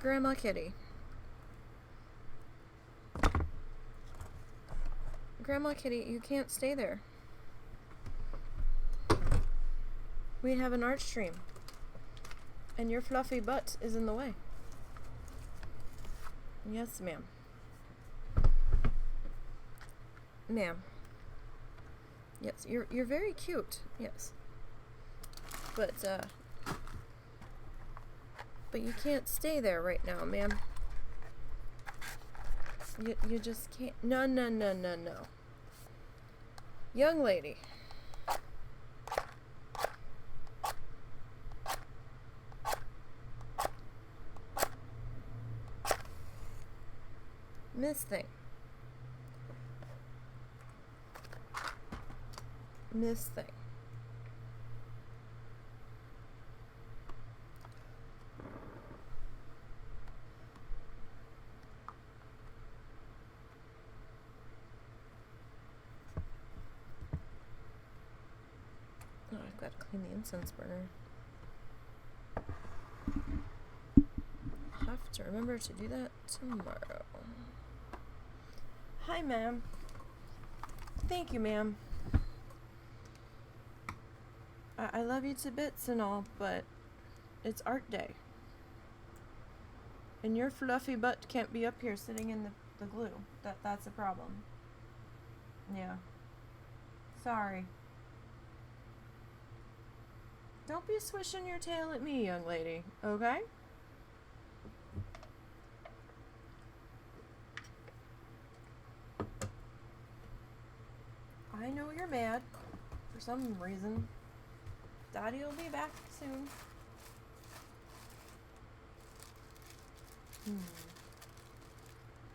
Grandma Kitty. Grandma Kitty, you can't stay there. We have an art stream. And your fluffy butt is in the way. Yes, ma'am. Ma'am. Yes, you're very cute. Yes. But you can't stay there right now, ma'am. You just can't. No. Young lady. Miss Thing. Miss Thing. Oh, I've got to clean the incense burner. I'll have to remember to do that tomorrow. Hi, ma'am. Thank you, ma'am. I love you to bits and all, but it's art day. And your fluffy butt can't be up here sitting in the glue. That's a problem. Yeah. Sorry. Don't be swishing your tail at me, young lady, okay? I know you're mad for some reason. Daddy will be back soon.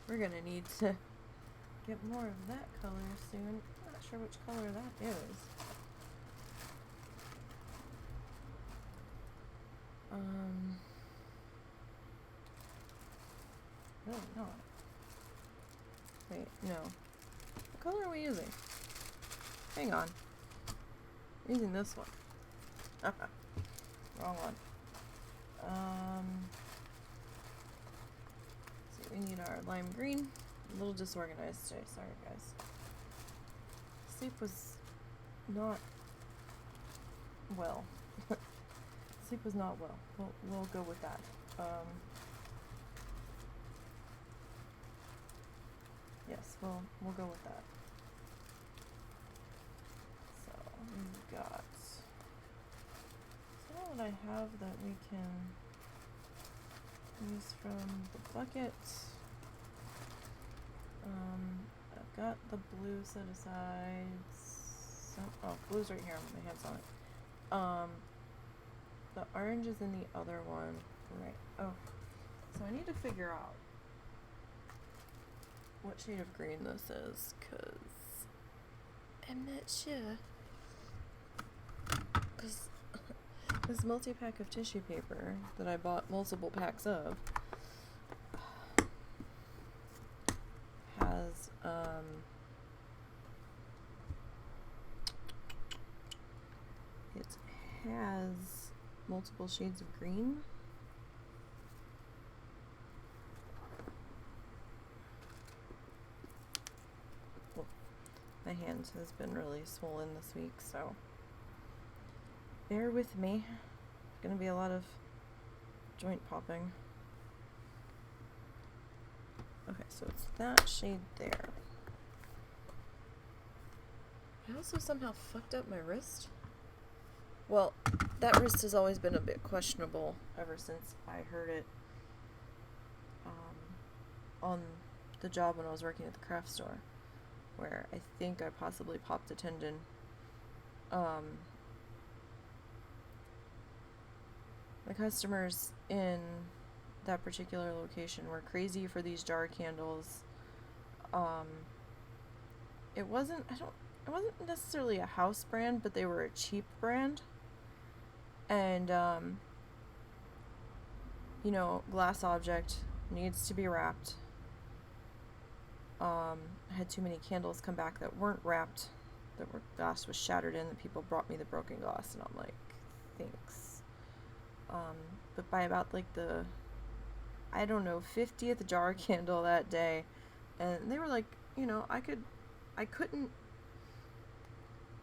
We're gonna need to get more of that color soon. I'm not sure which color that is. Really not. Wait, no. What color are we using? Hang on. I'm using this one. Wrong one. See, we need our lime green. A little disorganized today, sorry guys. Sleep was not well. Sleep was not well. We'll go with that. Yes, we'll go with that. So we've got. So what I have that we can use from the bucket. I've got the blue set aside. Oh, blue's right here. My hand's on it. The orange is in the other one. Right. Oh. So I need to figure out what shade of green this is, because I'm not sure. Because this multi-pack of tissue paper that I bought multiple packs of has, it has multiple shades of green. Well, my hand has been really swollen this week, so bear with me. It's gonna be a lot of joint popping. Okay, so it's that shade there. I also somehow fucked up my wrist. Well, that wrist has always been a bit questionable ever since I heard it on the job when I was working at the craft store, where I think I possibly popped a tendon. The customers in that particular location were crazy for these jar candles. It wasn't necessarily a house brand, but they were a cheap brand. And, you know, glass object needs to be wrapped. I had too many candles come back that weren't wrapped, that were glass was shattered in, and people brought me the broken glass, and I'm like, thanks. But by about like the I don't know, 50th jar candle that day. And they were like, I couldn't,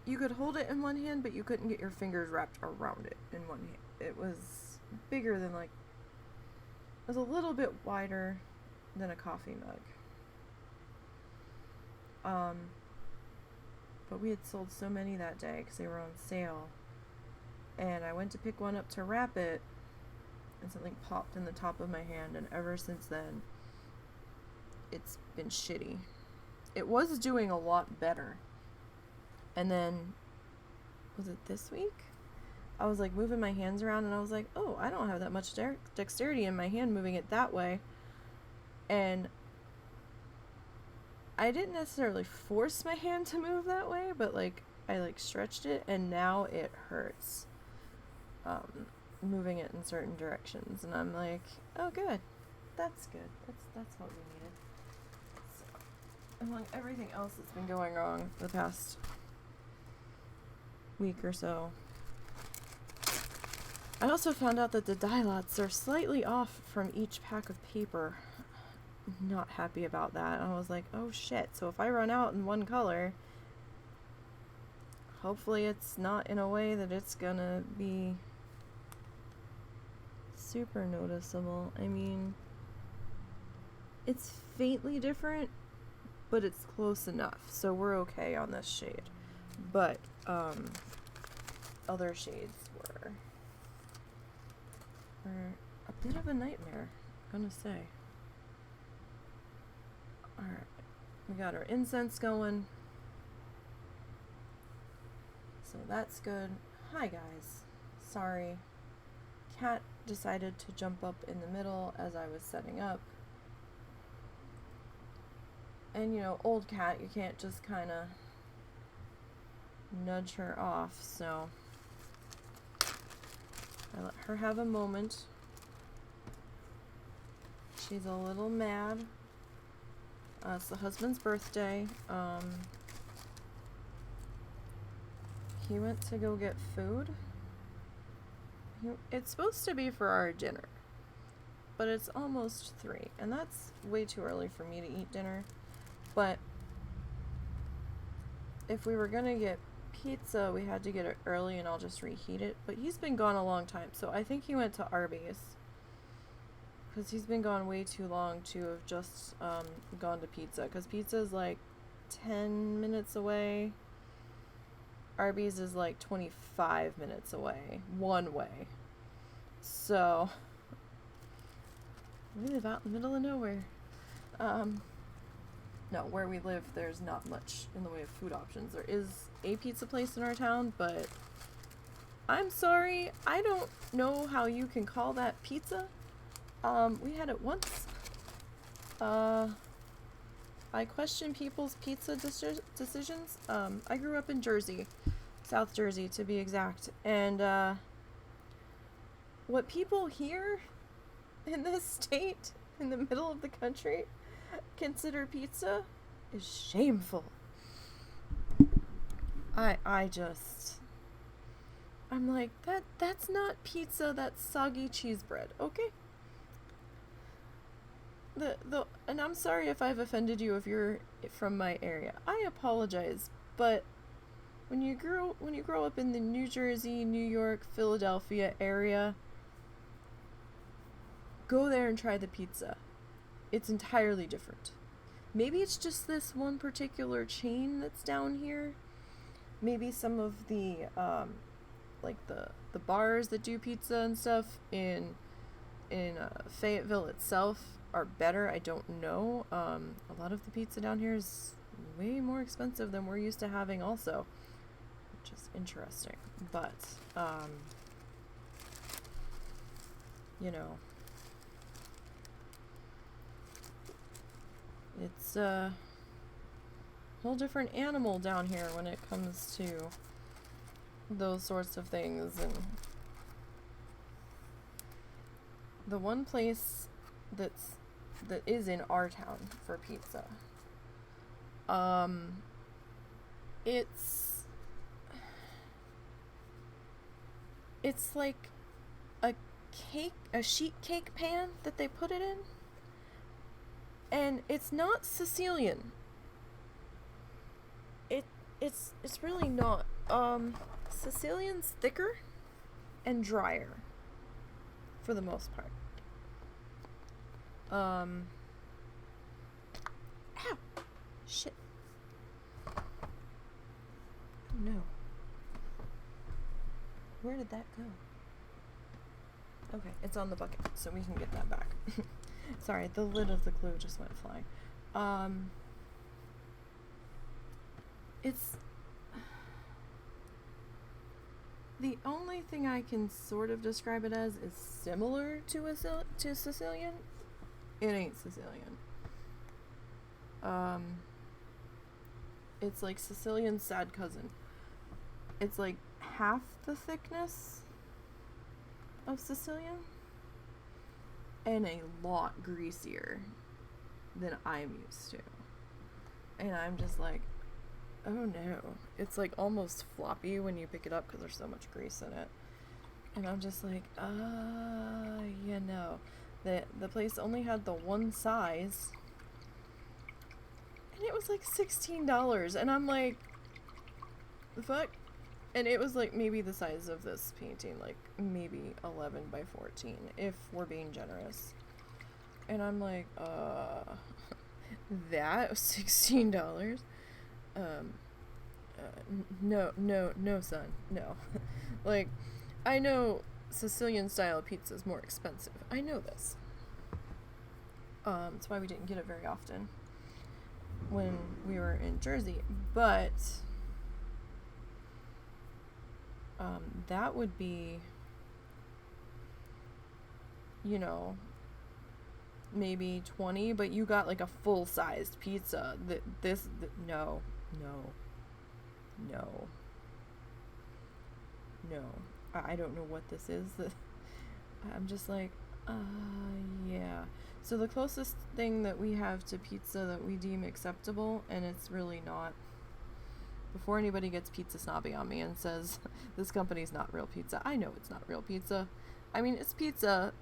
you could hold it in one hand, but you couldn't get your fingers wrapped around it in one hand. It was bigger than it was a little bit wider than a coffee mug. But we had sold so many that day because they were on sale. And I went to pick one up to wrap it, and something popped in the top of my hand, and ever since then, it's been shitty. It was doing a lot better. And then, was it this week? I was moving my hands around, and I was like, oh, I don't have that much dexterity in my hand moving it that way. And I didn't necessarily force my hand to move that way, but I stretched it, and now it hurts. Moving it in certain directions, and I'm like, oh, good, that's good. That's what we needed. So, among everything else that's been going wrong the past week or so, I also found out that the dye lots are slightly off from each pack of paper. Not happy about that. I was like, oh shit, so if I run out in one color, hopefully it's not in a way that it's gonna be super noticeable. I mean, it's faintly different, but it's close enough, so we're okay on this shade. But other shades were a bit of a nightmare, I'm gonna say. Alright, we got our incense going, so that's good. Hi guys, sorry, cat decided to jump up in the middle as I was setting up, and old cat, you can't just kind of nudge her off, so I let her have a moment. She's a little mad. It's the husband's birthday. He went to go get food. It's supposed to be for our dinner, but it's almost 3, and that's way too early for me to eat dinner. But if we were gonna get pizza, we had to get it early, and I'll just reheat it. But he's been gone a long time, so I think he went to Arby's, because he's been gone way too long to have just gone to pizza, because pizza is 10 minutes away. Arby's is 25 minutes away, one way. So, we live out in the middle of nowhere. No, where we live, there's not much in the way of food options. There is a pizza place in our town, but I'm sorry, I don't know how you can call that pizza. We had it once. I question people's pizza decisions. I grew up in Jersey, South Jersey to be exact, and what people here in this state, in the middle of the country, consider pizza is shameful. I'm like, that's not pizza, that's soggy cheese bread, okay? And I'm sorry if I've offended you if you're from my area. I apologize, but when you grow up in the New Jersey, New York, Philadelphia area, go there and try the pizza. It's entirely different. Maybe it's just this one particular chain that's down here. Maybe some of the the bars that do pizza and stuff in Fayetteville itself are better. I don't know. A lot of the pizza down here is way more expensive than we're used to having also, which is interesting. But it's a whole different animal down here when it comes to those sorts of things. And the one place that is in our town for pizza, it's like a a sheet cake pan that they put it in. And it's not Sicilian. It's really not. Sicilian's thicker and drier for the most part. Ow! Shit. Oh no. Where did that go? Okay, it's on the bucket, so we can get that back. Sorry, the lid of the glue just went flying. It's the only thing I can sort of describe it as is similar to Sicilian. It ain't Sicilian. It's like Sicilian's sad cousin. It's like half the thickness of Sicilian and a lot greasier than I'm used to. And I'm just like, oh no. It's like almost floppy when you pick it up because there's so much grease in it. And I'm just like, you know. The place only had the one size. And it was like $16. And I'm like, the fuck? And it was like maybe the size of this painting, like maybe 11 by 14, if we're being generous. And I'm like, that was $16? No, son, no. Like, I know Sicilian style pizza is more expensive. I know this. That's why we didn't get it very often when we were in Jersey. But that would be, you know, maybe 20, but you got like a full-sized pizza. No. I don't know what this is. I'm just like, yeah. So the closest thing that we have to pizza that we deem acceptable, and it's really not, before anybody gets pizza snobby on me and says, this company's not real pizza, I know it's not real pizza. I mean, it's pizza,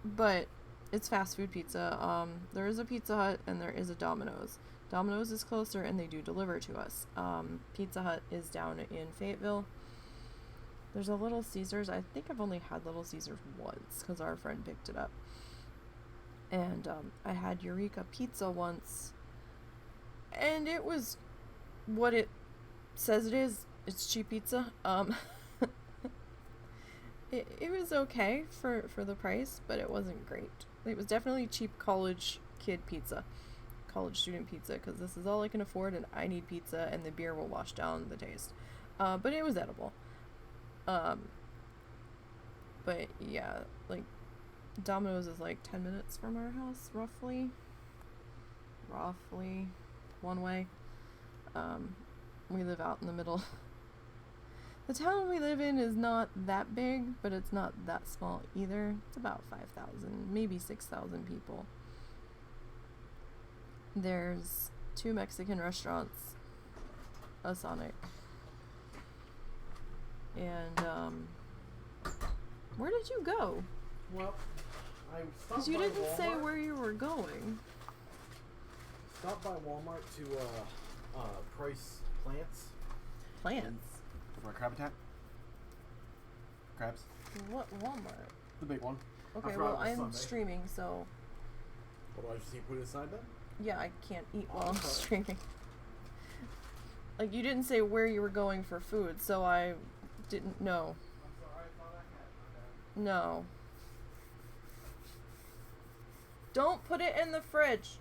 but it's fast food pizza. There is a Pizza Hut and there is a Domino's. Domino's is closer and they do deliver to us. Pizza Hut is down in Fayetteville. There's a Little Caesars. I think I've only had Little Caesars once because our friend picked it up. And I had Eureka Pizza once, and it was what it says it is. It's cheap pizza. It was okay for the price, but it wasn't great. It was definitely cheap college kid pizza, college student pizza, because this is all I can afford, and I need pizza, and the beer will wash down the taste. But it was edible. But yeah, like, Domino's is like 10 minutes from our house, roughly, one way. We live out in the middle. The town we live in is not that big, but it's not that small either. It's about 5,000, maybe 6,000 people. There's 2 Mexican restaurants, a Sonic, and where did you go? Well, I stopped by Because you didn't Walmart. say where you were going. Stopped by Walmart to price plants. Plants? For a crab attack. Crabs. What Walmart? The big one. Okay, forgot well, it was I'm Sunday. streaming, so What do I just need to put it aside then? yeah, I can't eat Oh, while I'm okay. streaming. Like, you didn't say where you were going for food, so I didn't know. I'm sorry, I thought I had. Okay. No. Don't put it in the fridge.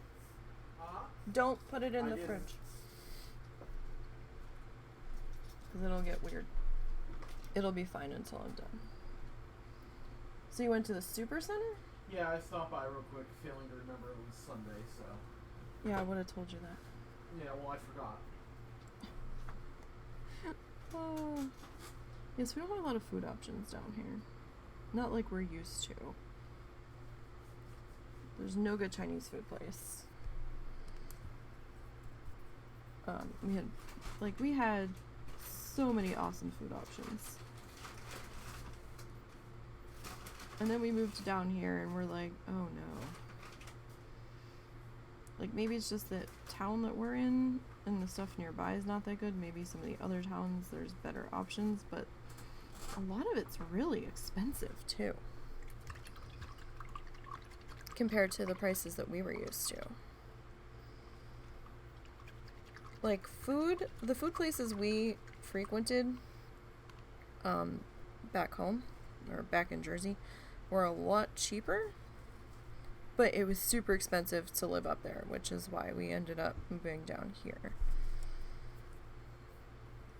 Don't put it in I the didn't. fridge. Because it'll get weird. It'll be fine until I'm done. So you went to the super center? Yeah, I stopped by real quick, failing to remember it was Sunday, so. Yeah, I would have told you that. Yeah, well, I forgot. Oh. Yes, we don't have a lot of food options down here. Not like we're used to. There's no good Chinese food place. We had so many awesome food options. And then we moved down here and we're like, oh no. Like, maybe it's just that town that we're in and the stuff nearby is not that good. Maybe some of the other towns there's better options, but a lot of it's really expensive too. Compared to the prices that we were used to. Like the food places we frequented back home, or back in Jersey, were a lot cheaper, but it was super expensive to live up there, which is why we ended up moving down here.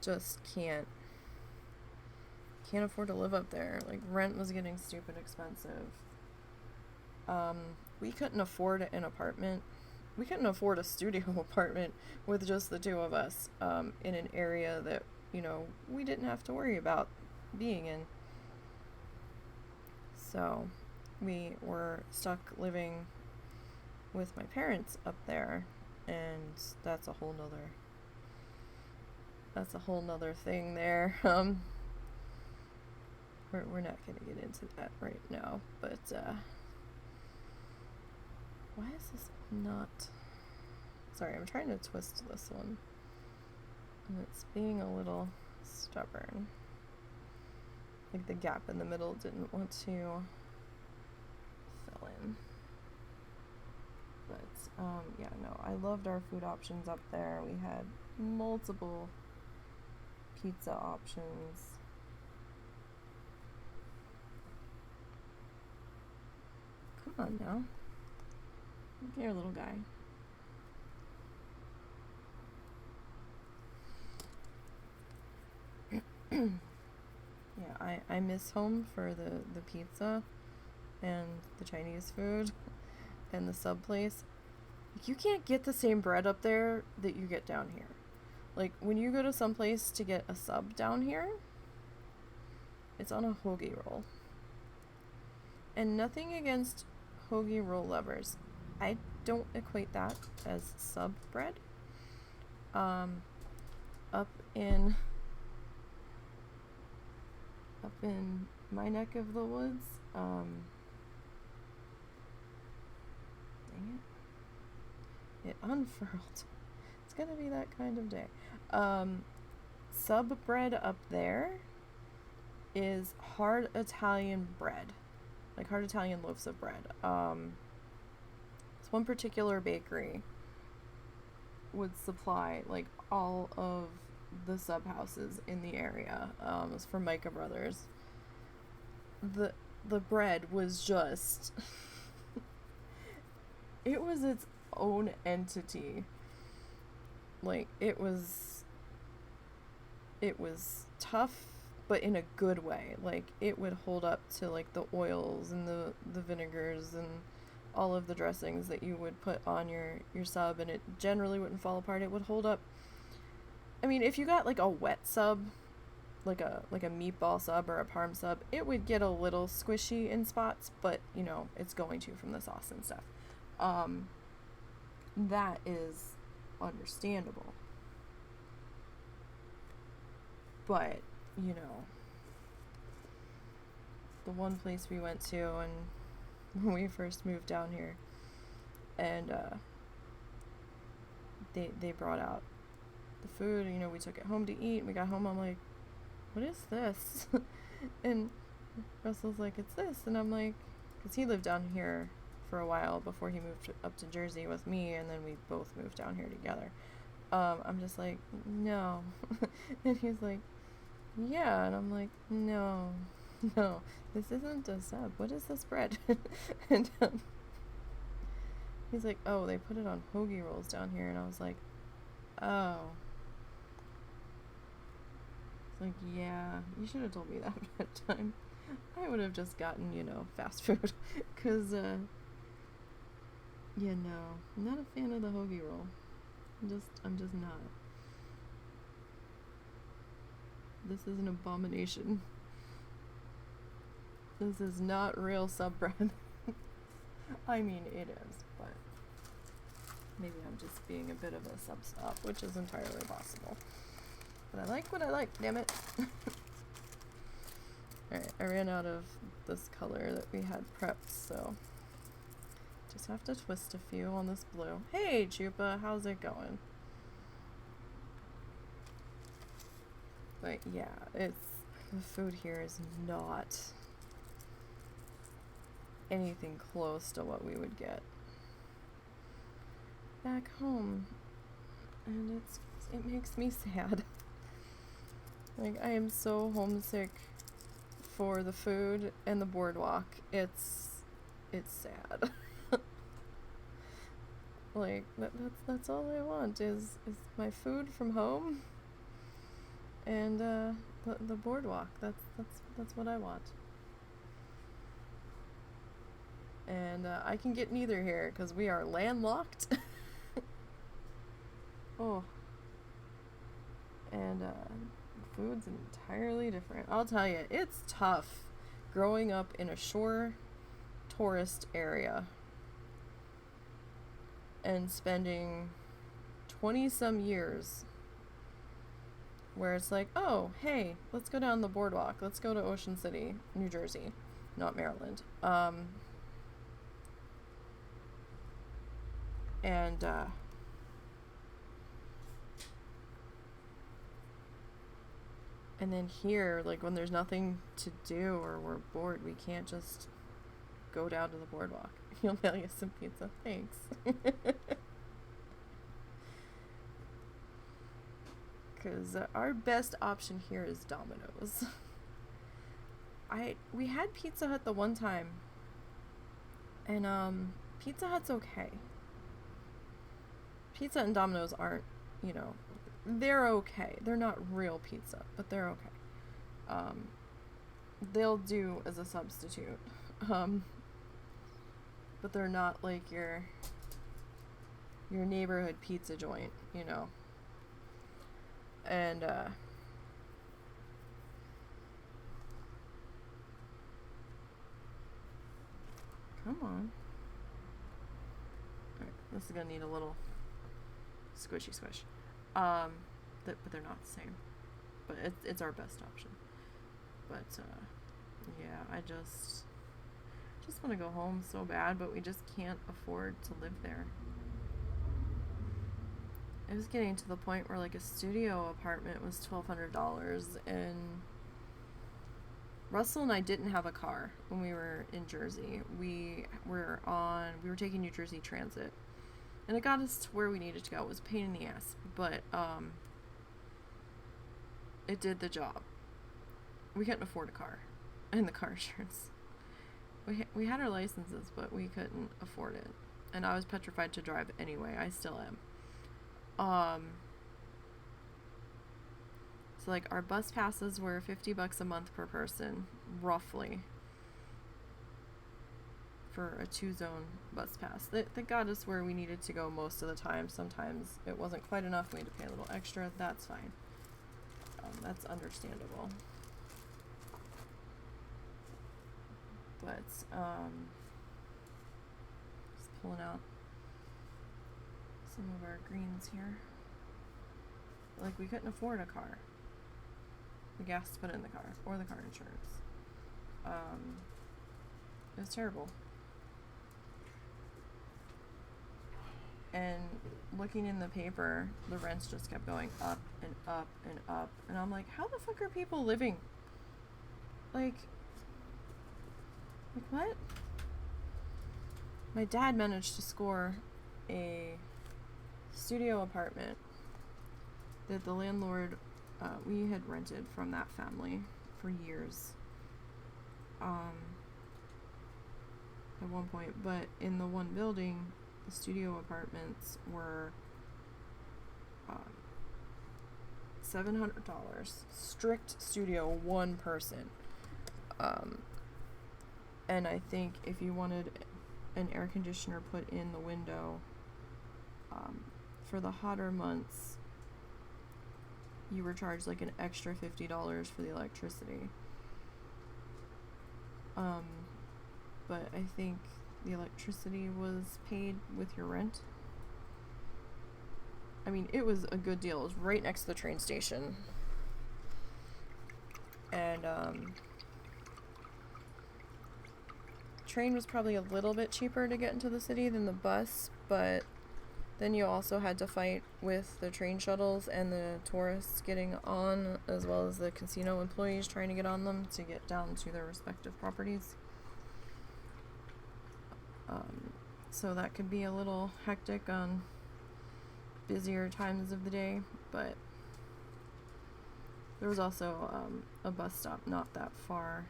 Just can't afford to live up there. Like, rent was getting stupid expensive. We couldn't afford an apartment. We couldn't afford a studio apartment with just the two of us, in an area that, you know, we didn't have to worry about being in. So we were stuck living with my parents up there, and that's a whole nother thing there. We're not gonna get into that right now, but why is this not... Sorry, I'm trying to twist this one, and it's being a little stubborn. Like, the gap in the middle didn't want to fill in. But, yeah, no, I loved our food options up there. We had multiple pizza options. Come on now. Look here, little guy. Yeah, I miss home for the pizza and the Chinese food and the sub place. Like, you can't get the same bread up there that you get down here. Like, when you go to some place to get a sub down here, it's on a hoagie roll. And nothing against hoagie roll lovers. I don't equate that as sub bread. Up in my neck of the woods, dang it, it unfurled. It's gonna be that kind of day. Sub bread up there is hard Italian bread, like hard Italian loaves of bread. This one particular bakery would supply like all of the sub houses in the area. It was from Micah Brothers. The bread was just it was its own entity. Like, it was tough, but in a good way. Like, it would hold up to like the oils and the vinegars and all of the dressings that you would put on your sub, and it generally wouldn't fall apart. It would hold up. I mean, if you got like a wet sub, like a meatball sub or a parm sub, it would get a little squishy in spots, but you know, it's going to from the sauce and stuff. That is understandable. But, you know, the one place we went to and when we first moved down here, and they brought out the food, you know, we took it home to eat, and we got home, I'm like, what is this? And Russell's like, it's this, and I'm like, because he lived down here for a while before he moved up to Jersey with me, and then we both moved down here together. I'm just like, no. And he's like, yeah, and I'm like, no, this isn't a sub. What is this bread? And he's like, oh, they put it on hoagie rolls down here, and I was like, oh. It's like, yeah, you should have told me that at that time. I would have just gotten, you know, fast food, because, yeah, no, I'm not a fan of the hoagie roll. I'm just not. This is an abomination. This is not real sub bread. I mean, it is, but maybe I'm just being a bit of a sub snob, which is entirely possible. But I like what I like, damn it. Alright, I ran out of this color that we had prepped, so just have to twist a few on this blue. Hey, Chupa, how's it going? But yeah, the food here is not anything close to what we would get back home, and it makes me sad. Like, I am so homesick for the food and the boardwalk. It's sad. Like, that's all I want is my food from home and the boardwalk. That's what I want. And I can get neither here because we are landlocked. Oh. And food's entirely different. I'll tell you, it's tough growing up in a shore tourist area and spending 20-some years where it's like, oh, hey, let's go down the boardwalk. Let's go to Ocean City, New Jersey, not Maryland. And then here, like, when there's nothing to do or we're bored, we can't just go down to the boardwalk. You'll mail you some pizza. Thanks. Because our best option here is Domino's. We had Pizza Hut the one time, and Pizza Hut's okay. Pizza and Domino's aren't, you know, they're okay. They're not real pizza, but they're okay. They'll do as a substitute. But they're not like your neighborhood pizza joint, you know. And come on. Alright, this is gonna need a little squishy squish. But they're not the same. But it's our best option. But yeah, I just want to go home so bad, but we just can't afford to live there. It was getting to the point where, like, a studio apartment was $1,200, and Russell and I didn't have a car when we were in Jersey. We were taking New Jersey Transit, and it got us to where we needed to go. It was a pain in the ass, but it did the job. We couldn't afford a car and the car insurance. We had our licenses, but we couldn't afford it, and I was petrified to drive anyway. I still am. So, like, our bus passes were $50 a month per person, roughly, for a 2-zone bus pass. That got us where we needed to go most of the time. Sometimes it wasn't quite enough. We had to pay a little extra. That's fine. That's understandable. But, just pulling out some of our greens here. Like, we couldn't afford a car. The gas to put in the car, or the car insurance. It was terrible. And looking in the paper, the rents just kept going up and up and up. And I'm like, how the fuck are people living? Like what? My dad managed to score a studio apartment that the landlord, we had rented from that family for years. At one point, but in the one building, the studio apartments were $700, strict studio, one person. And I think if you wanted an air conditioner put in the window, for the hotter months, you were charged like an extra $50 for the electricity. But I think the electricity was paid with your rent. I mean, it was a good deal. It was right next to the train station. And, train was probably a little bit cheaper to get into the city than the bus, but then you also had to fight with the train shuttles and the tourists getting on, as well as the casino employees trying to get on them to get down to their respective properties. So that could be a little hectic on busier times of the day, but there was also a bus stop not that far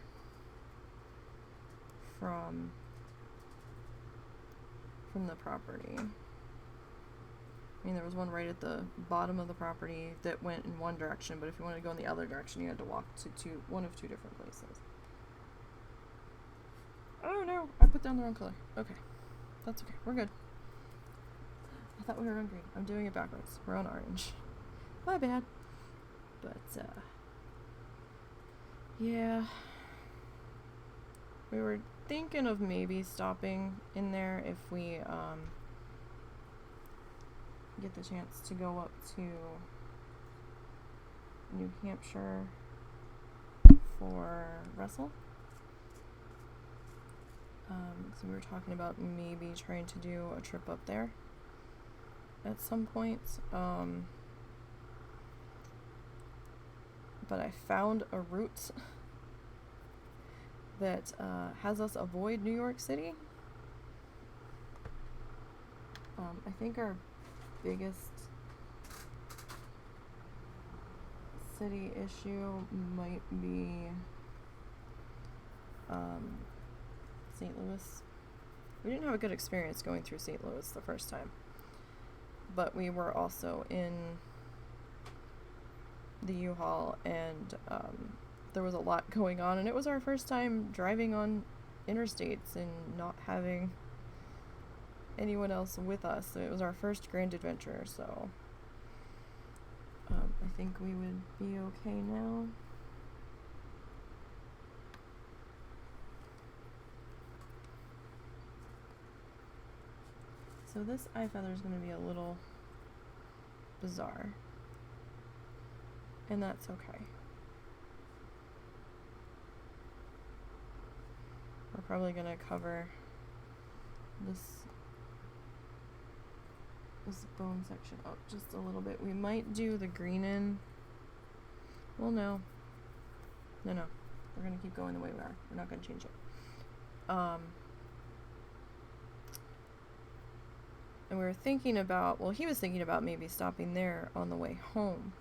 from the property. I mean, there was one right at the bottom of the property that went in one direction, but if you wanted to go in the other direction, you had to walk to one of two different places. Oh no, I put down the wrong color. Okay, that's okay, we're good. I thought we were on green. I'm doing it backwards. We're on orange. My bad. But, yeah. We were thinking of maybe stopping in there if we, get the chance to go up to New Hampshire for Russell. So we were talking about maybe trying to do a trip up there at some point. But I found a route that has us avoid New York City. I think our biggest city issue might be St. Louis. We didn't have a good experience going through St. Louis the first time, but we were also in the U-Haul, and there was a lot going on, and it was our first time driving on interstates and not having anyone else with us. So it was our first grand adventure, so I think we would be okay now. So this eye feather is going to be a little bizarre, and that's okay. We're probably going to cover this bone section up just a little bit. We might do the green in. Well, no. We're going to keep going the way we are. We're not going to change it. And we were thinking about, he was thinking about maybe stopping there on the way home.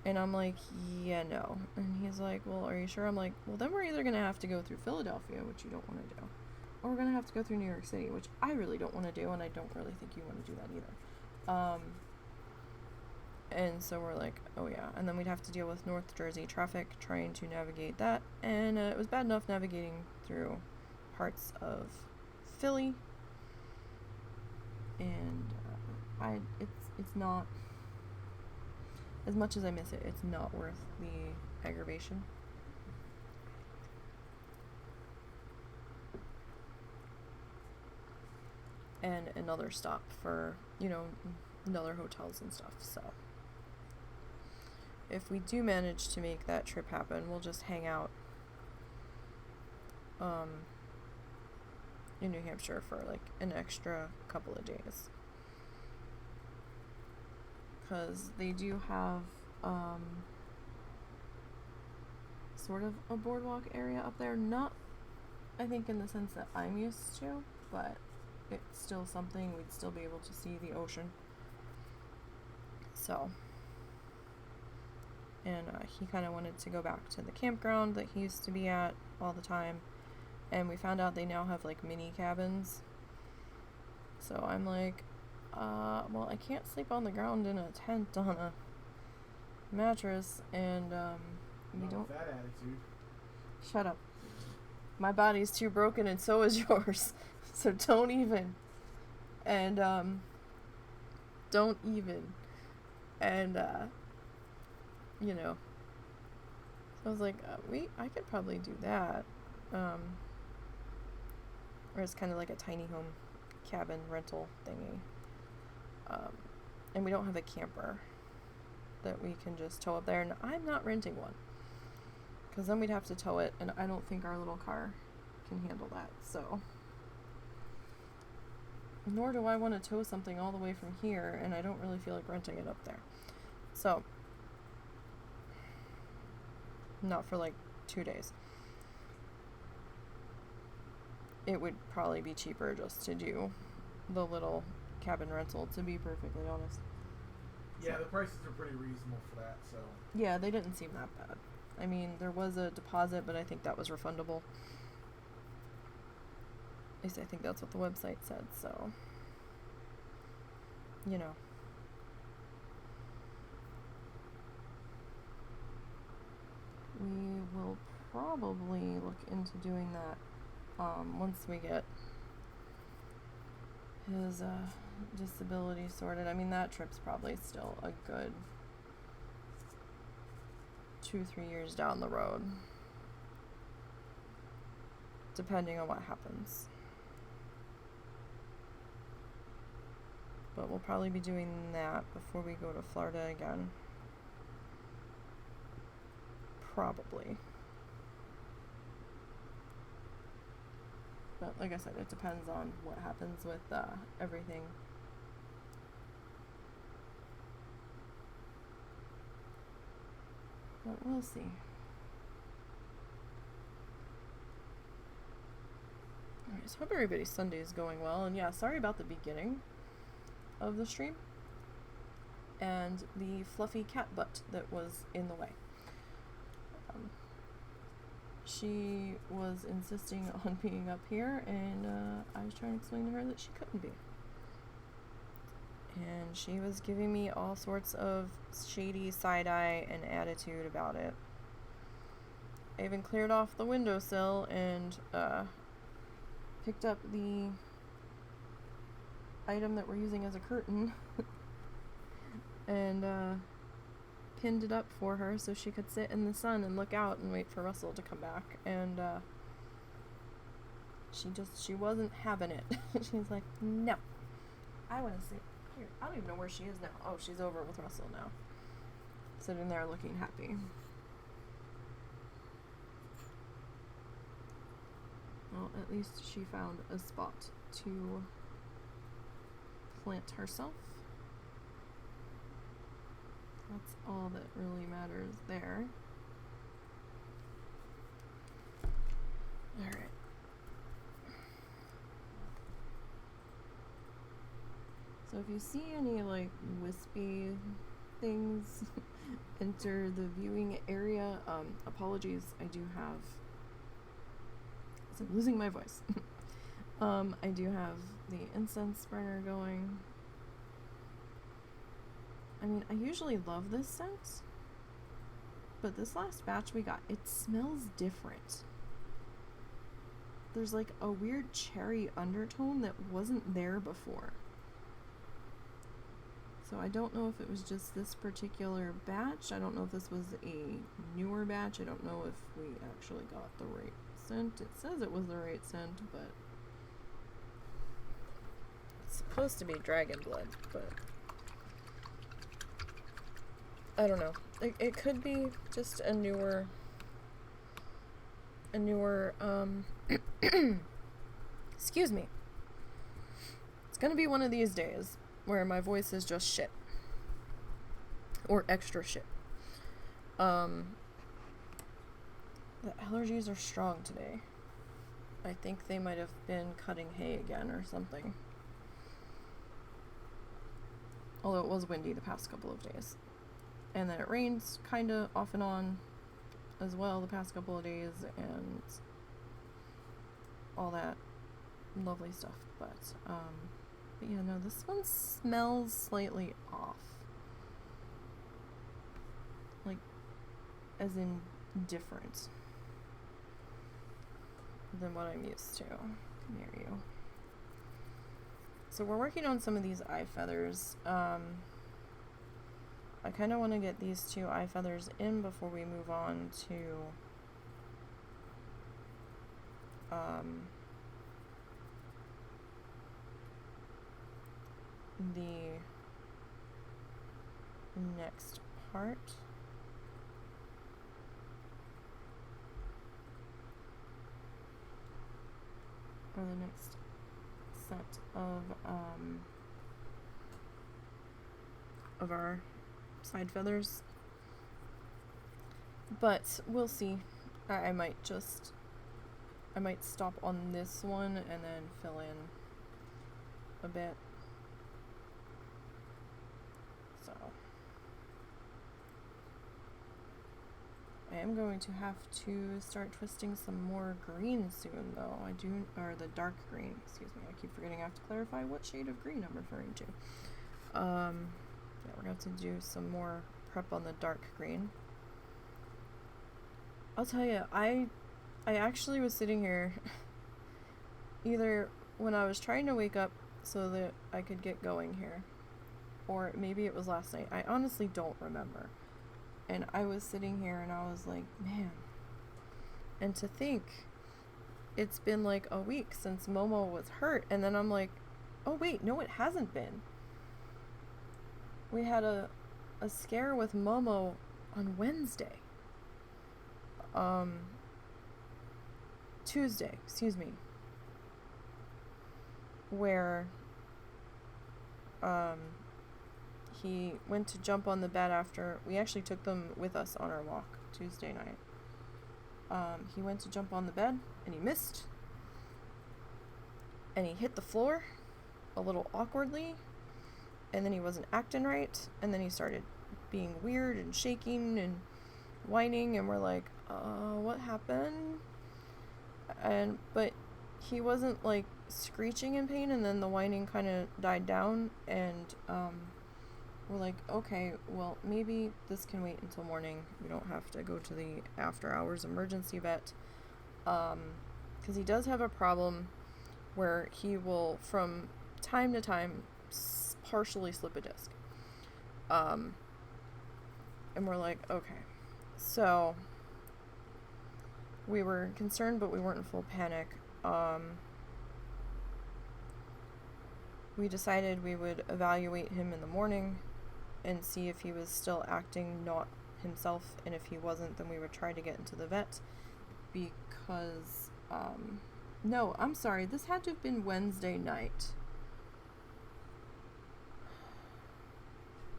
And I'm like, yeah, no. And he's like, well, are you sure? I'm like, well, then we're either going to have to go through Philadelphia, which you don't want to do, or we're going to have to go through New York City, which I really don't want to do, and I don't really think you want to do that either. And so we're like, oh yeah. And then we'd have to deal with North Jersey traffic, trying to navigate that. And it was bad enough navigating through parts of Philly. And it's not, as much as I miss it, it's not worth the aggravation. And another stop for, another hotels and stuff. So if we do manage to make that trip happen, we'll just hang out in New Hampshire for like an extra couple of days, because they do have sort of a boardwalk area up there, not I think in the sense that I'm used to, but it's still something. We'd still be able to see the ocean. So, and he kind of wanted to go back to the campground that he used to be at all the time. And we found out they now have like mini cabins. So I'm like, well, I can't sleep on the ground in a tent on a mattress, and we don't. That attitude. Shut up. My body's too broken, and so is yours. So don't even. And don't even. And So I was like, I could probably do that. Or it's kind of like a tiny home cabin rental thingy. And we don't have a camper that we can just tow up there, and I'm not renting one, because then we'd have to tow it, and I don't think our little car can handle that, so. Nor do I want to tow something all the way from here, and I don't really feel like renting it up there. So, not for like 2 days. It would probably be cheaper just to do the little cabin rental, to be perfectly honest. Yeah, So, the prices are pretty reasonable for that, so. yeah, they didn't seem that bad. I mean, there was a deposit, but I think that was refundable. At least I think that's what the website said, so. You know. We will probably look into doing that once we get his disability sorted. I mean, that trip's probably still a good 2-3 years down the road, depending on what happens. But we'll probably be doing that before we go to Florida again. Probably. But like I said, it depends on what happens with everything. But we'll see. Alright, so hope everybody's Sunday is going well. And yeah, sorry about the beginning of the stream and the fluffy cat butt that was in the way. She was insisting on being up here, and I was trying to explain to her that she couldn't be. And she was giving me all sorts of shady side-eye and attitude about it. I even cleared off the windowsill and picked up the item that we're using as a curtain and pinned it up for her so she could sit in the sun and look out and wait for Russell to come back. And she wasn't having it. She's like, no, I want to sit here. I don't even know where she is now. Oh, she's over with Russell now, sitting there looking happy. Well, at least she found a spot to plant herself. That's all that really matters there. Alright. So if you see any like wispy things enter the viewing area, apologies, I do have, I'm losing my voice. I do have the incense burner going. I mean, I usually love this scent, but this last batch we got, it smells different. There's like a weird cherry undertone that wasn't there before. So I don't know if it was just this particular batch. I don't know if this was a newer batch. I don't know if we actually got the right scent. It says it was the right scent, but it's supposed to be dragon blood, but I don't know. It could be just a newer excuse me. It's gonna be one of these days where my voice is just shit. Or extra shit. The allergies are strong today. I think they might have been cutting hay again or something. Although it was windy the past couple of days. And then it rains kind of off and on as well the past couple of days, and all that lovely stuff. But yeah, no, this one smells slightly off. Like, as in different than what I'm used to. Come here, you. So we're working on some of these eye feathers. I kind of want to get these 2 eye feathers in before we move on to the next part. or the next set of our side feathers. But we'll see. I might stop on this one and then fill in a bit. So I am going to have to start twisting some more green soon, though. Or the dark green, excuse me. I keep forgetting I have to clarify what shade of green I'm referring to. Yeah, we're going to have to do some more prep on the dark green. I'll tell you, I actually was sitting here either when I was trying to wake up so that I could get going here, or maybe it was last night. I honestly don't remember. And I was sitting here and I was like, man. And to think, it's been like a week since Momo was hurt. And then I'm like, oh wait, no, it hasn't been. We had a scare with Momo on Wednesday. Tuesday, excuse me. Where he went to jump on the bed after we actually took them with us on our walk Tuesday night. He went to jump on the bed and he missed. And he hit the floor a little awkwardly. And then he wasn't acting right. And then he started being weird and shaking and whining, and we're like, what happened? But he wasn't like screeching in pain, and then the whining kind of died down, and we're like, okay, well, maybe this can wait until morning. We don't have to go to the after hours emergency vet, because he does have a problem where he will from time to time partially slip a disc, and we're like, okay. So we were concerned, but we weren't in full panic. We decided we would evaluate him in the morning and see if he was still acting not himself, and if he wasn't, then we would try to get into the vet, because no, I'm sorry, this had to have been Wednesday night.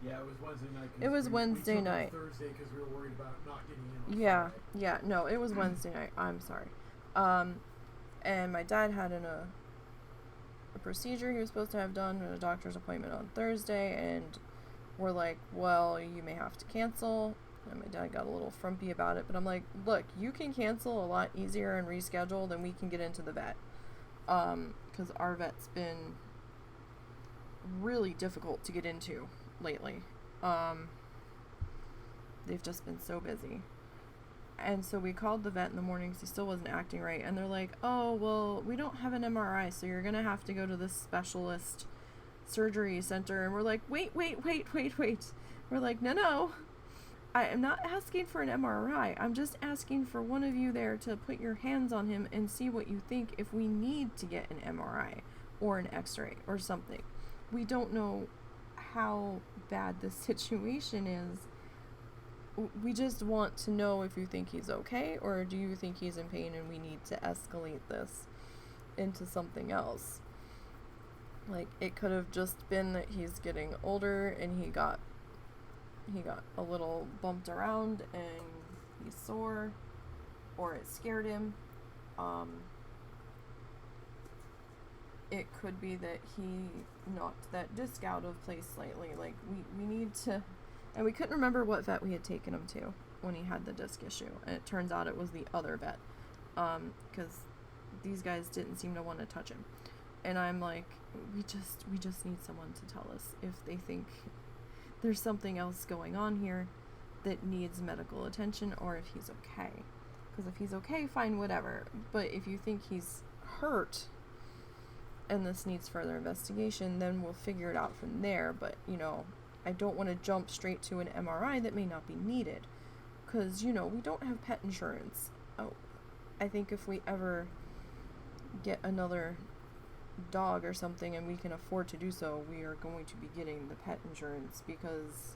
Yeah, it was Wednesday night. It was Wednesday night. Thursday because we were worried about not getting in on Yeah, Friday. yeah, no, it was Wednesday night. I'm sorry. And my dad had a procedure he was supposed to have done at a doctor's appointment on Thursday, and we're like, well, you may have to cancel. And my dad got a little frumpy about it, but I'm like, look, you can cancel a lot easier and reschedule than we can get into the vet. Because our vet's been really difficult to get into lately. They've just been so busy. And so we called the vet in the morning because he still wasn't acting right, and they're like, oh, well, we don't have an MRI, so you're gonna have to go to this specialist surgery center. And we're like, wait. We're like, no, I am not asking for an MRI. I'm just asking for one of you there to put your hands on him and see what you think if we need to get an MRI or an x-ray or something. We don't know how bad the situation is. We just want to know if you think he's okay, or do you think he's in pain and we need to escalate this into something else. Like, it could have just been that he's getting older and he got a little bumped around and he's sore, or it scared him. It could be that he knocked that disc out of place slightly. Like, we need to... And we couldn't remember what vet we had taken him to when he had the disc issue. And it turns out it was the other vet. Because these guys didn't seem to want to touch him. And I'm like, we just need someone to tell us if they think there's something else going on here that needs medical attention, or if he's okay. Because if he's okay, fine, whatever. But if you think he's hurt and this needs further investigation, then we'll figure it out from there. But, you know, I don't want to jump straight to an MRI that may not be needed, because, you know, we don't have pet insurance. Oh, I think if we ever get another dog or something and we can afford to do so, we are going to be getting the pet insurance, because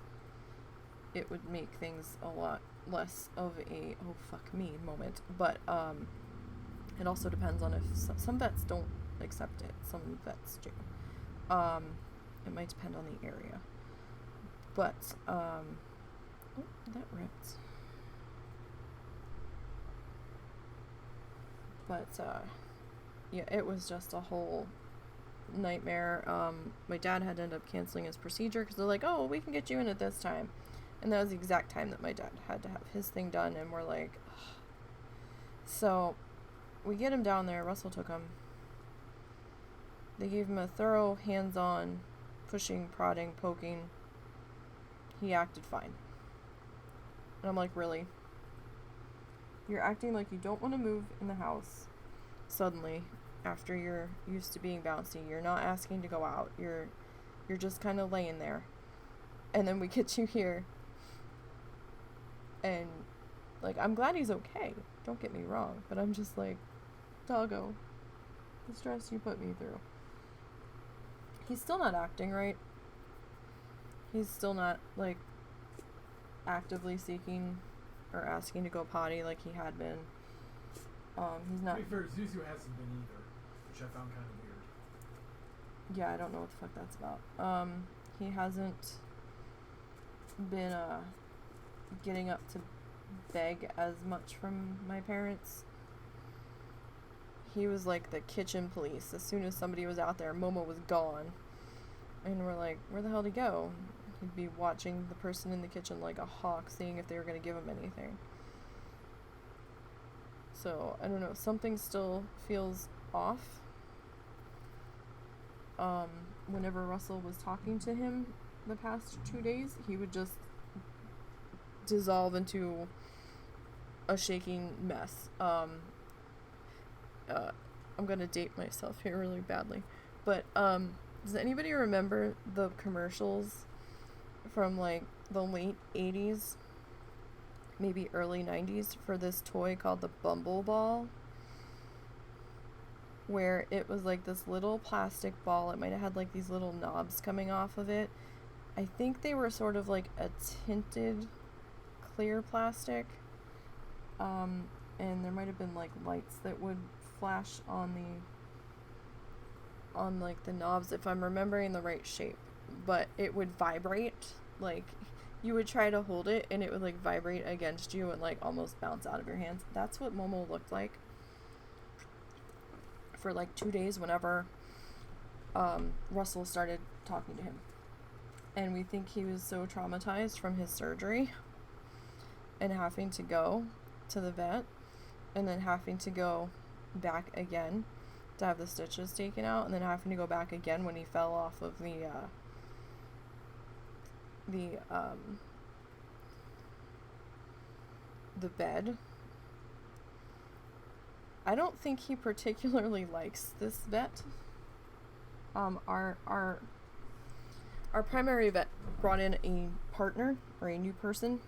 it would make things a lot less of a oh fuck me moment. But It also depends on if some vets don't accept it, some vets do. It might depend on the area. But, oh, that ripped. But, yeah, it was just a whole nightmare. My dad had to end up canceling his procedure because they're like, oh, we can get you in at this time. And that was the exact time that my dad had to have his thing done, and we're like, ugh. So we get him down there. Russell took him. They gave him a thorough hands-on pushing, prodding, poking. He acted fine. And I'm like, really? You're acting like you don't want to move in the house suddenly after you're used to being bouncy. You're not asking to go out. You're just kind of laying there. And then we get you here. And, like, I'm glad he's okay. Don't get me wrong. But I'm just like, doggo, the stress you put me through. He's still not acting right. He's still not, like, actively seeking or asking to go potty like he had been. He's not. To be fair, Zuzu hasn't been either, which I found kind of weird. Yeah, I don't know what the fuck that's about. He hasn't been, getting up to beg as much from my parents. He was like the kitchen police. As soon as somebody was out there, Momo was gone. And we're like, where the hell did he go? He'd be watching the person in the kitchen like a hawk, seeing if they were going to give him anything. So, I don't know. Something still feels off. Whenever Russell was talking to him the past 2 days, he would just dissolve into a shaking mess. I'm gonna date myself here really badly, but does anybody remember the commercials from like the late 80s, maybe early 90s, for this toy called the Bumble Ball, where it was like this little plastic ball? It might have had like these little knobs coming off of it. I think they were sort of like a tinted clear plastic, and there might have been like lights that would flash on like the knobs, if I'm remembering the right shape. But it would vibrate, like you would try to hold it and it would like vibrate against you and like almost bounce out of your hands. That's what Momo looked like for like 2 days whenever Russell started talking to him. And we think he was so traumatized from his surgery and having to go to the vet and then having to go back again to have the stitches taken out, and then having to go back again when he fell off of the bed. I don't think he particularly likes this vet. Our primary vet brought in a partner or a new person,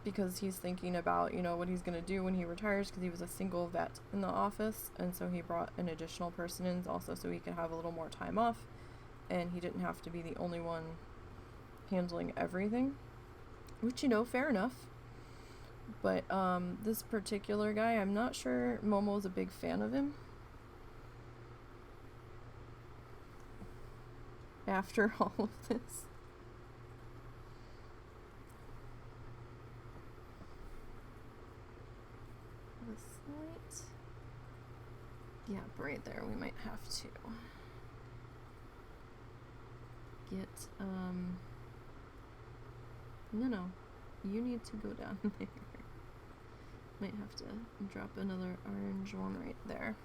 because he's thinking about, you know, what he's going to do when he retires, because he was a single vet in the office, and so he brought an additional person in also so he could have a little more time off, and he didn't have to be the only one handling everything, which, you know, fair enough. But this particular guy, I'm not sure Momo's a big fan of him after all of this. Yeah, right there. We might have to get, no, you need to go down there. Might have to drop another orange one right there.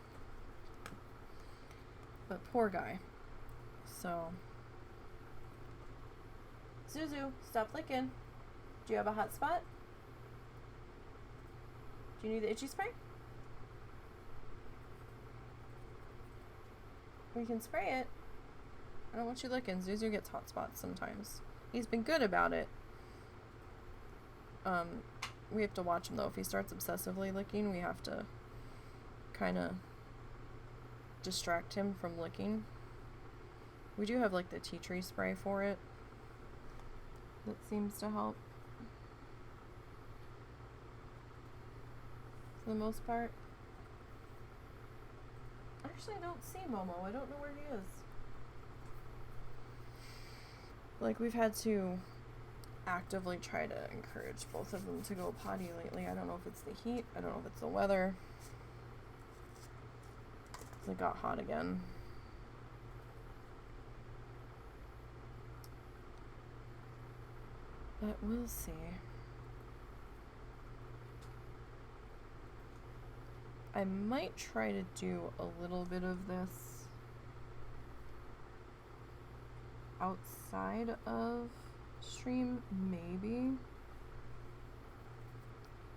But poor guy. So, Zuzu, stop licking. Do you have a hot spot? Do you need the itchy spray? We can spray it. I don't want you licking. Zuzu gets hot spots sometimes. He's been good about it. We have to watch him though. If he starts obsessively licking, we have to kind of distract him from licking. We do have like the tea tree spray for it. That seems to help. For the most part. actually don't see Momo. I don't know where he is. Like, we've had to actively try to encourage both of them to go potty lately. I don't know if it's the heat. I don't know if it's the weather. It got hot again. But we'll see. I might try to do a little bit of this outside of stream, maybe.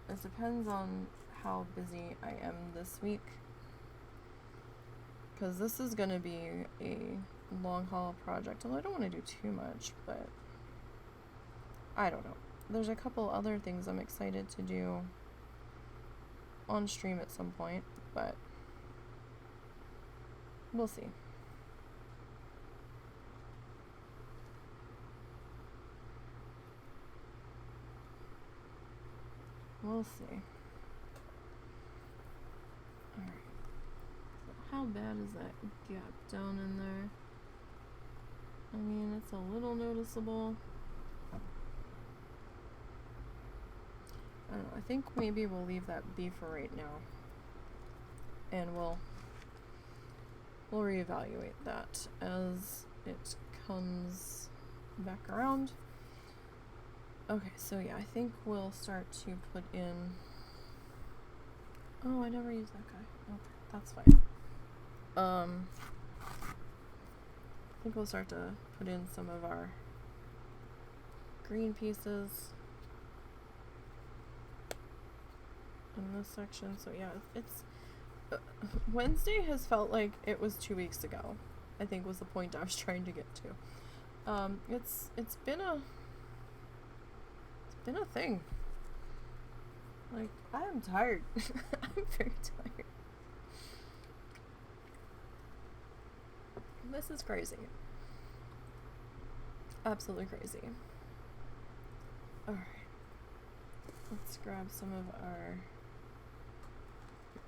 It depends on how busy I am this week, because this is going to be a long haul project, although I don't want to do too much, but I don't know. There's a couple other things I'm excited to do on stream at some point, but we'll see. We'll see. Alright. How bad is that gap down in there? I mean, it's a little noticeable. I don't know, I think maybe we'll leave that be for right now. And we'll reevaluate that as it comes back around. Okay, so yeah, I think we'll start to put in... Oh, I never used that guy. Okay, that's fine. I think we'll start to put in some of our green pieces in this section. So yeah, it's Wednesday has felt like it was 2 weeks ago, I think was the point I was trying to get to. It's been a thing. Like, I'm tired. I'm very tired. This is crazy. Absolutely crazy. Alright. Let's grab some of our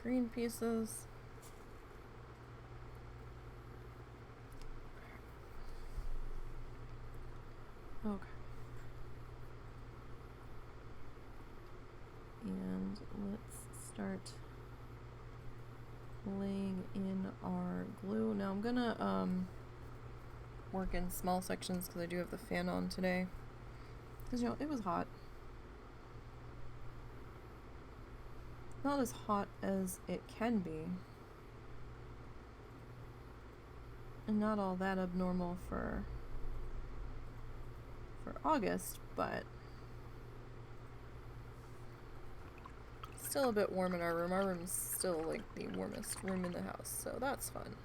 green pieces. Okay. And let's start laying in our glue. Now I'm gonna work in small sections because I do have the fan on today. Because, you know, it was hot. Not as hot as it can be. And not all that abnormal for August, but still a bit warm in our room. Our room's still like the warmest room in the house, so that's fun.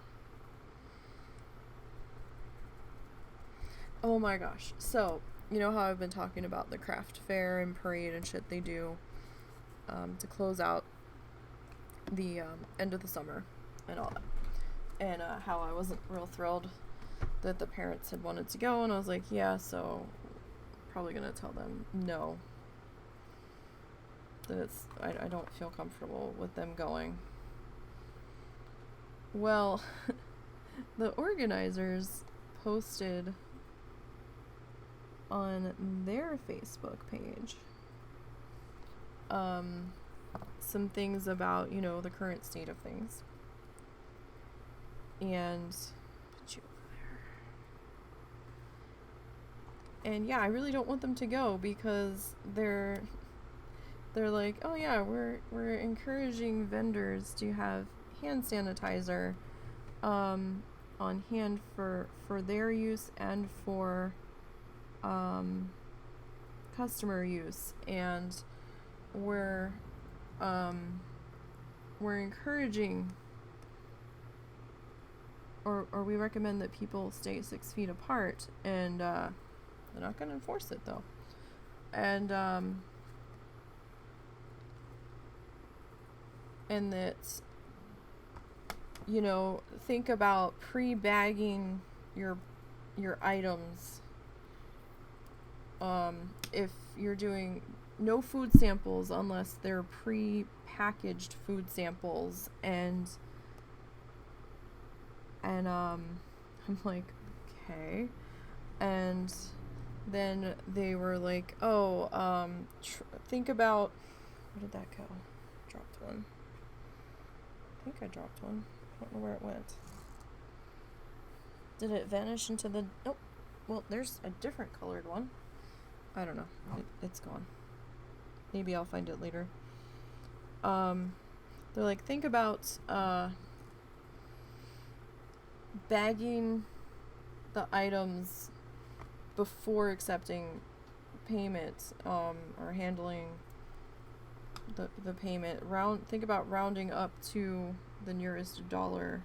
Oh my gosh. So, you know how I've been talking about the craft fair and parade and shit they do to close out the end of the summer and all that. And how I wasn't real thrilled that the parents had wanted to go, and I was like, yeah, so probably gonna tell them no. That I don't feel comfortable with them going. Well, the organizers posted on their Facebook page some things about, you know, the current state of things. And put you over there. And yeah, I really don't want them to go because they're like, oh yeah, we're encouraging vendors to have hand sanitizer on hand for their use and for customer use, and we're encouraging or we recommend that people stay 6 feet apart, and they're not going to enforce it though. And that, you know, think about pre-bagging your items. If you're doing no food samples unless they're pre-packaged food samples, and And I'm like, okay. And then they were like, oh, think about, where did that go? Dropped one. I think I dropped one. I don't know where it went. Did it vanish into the, nope. Well, there's a different colored one. I don't know. It's gone. Maybe I'll find it later. They're like, think about bagging the items before accepting payment, or handling the payment. Think about rounding up to the nearest dollar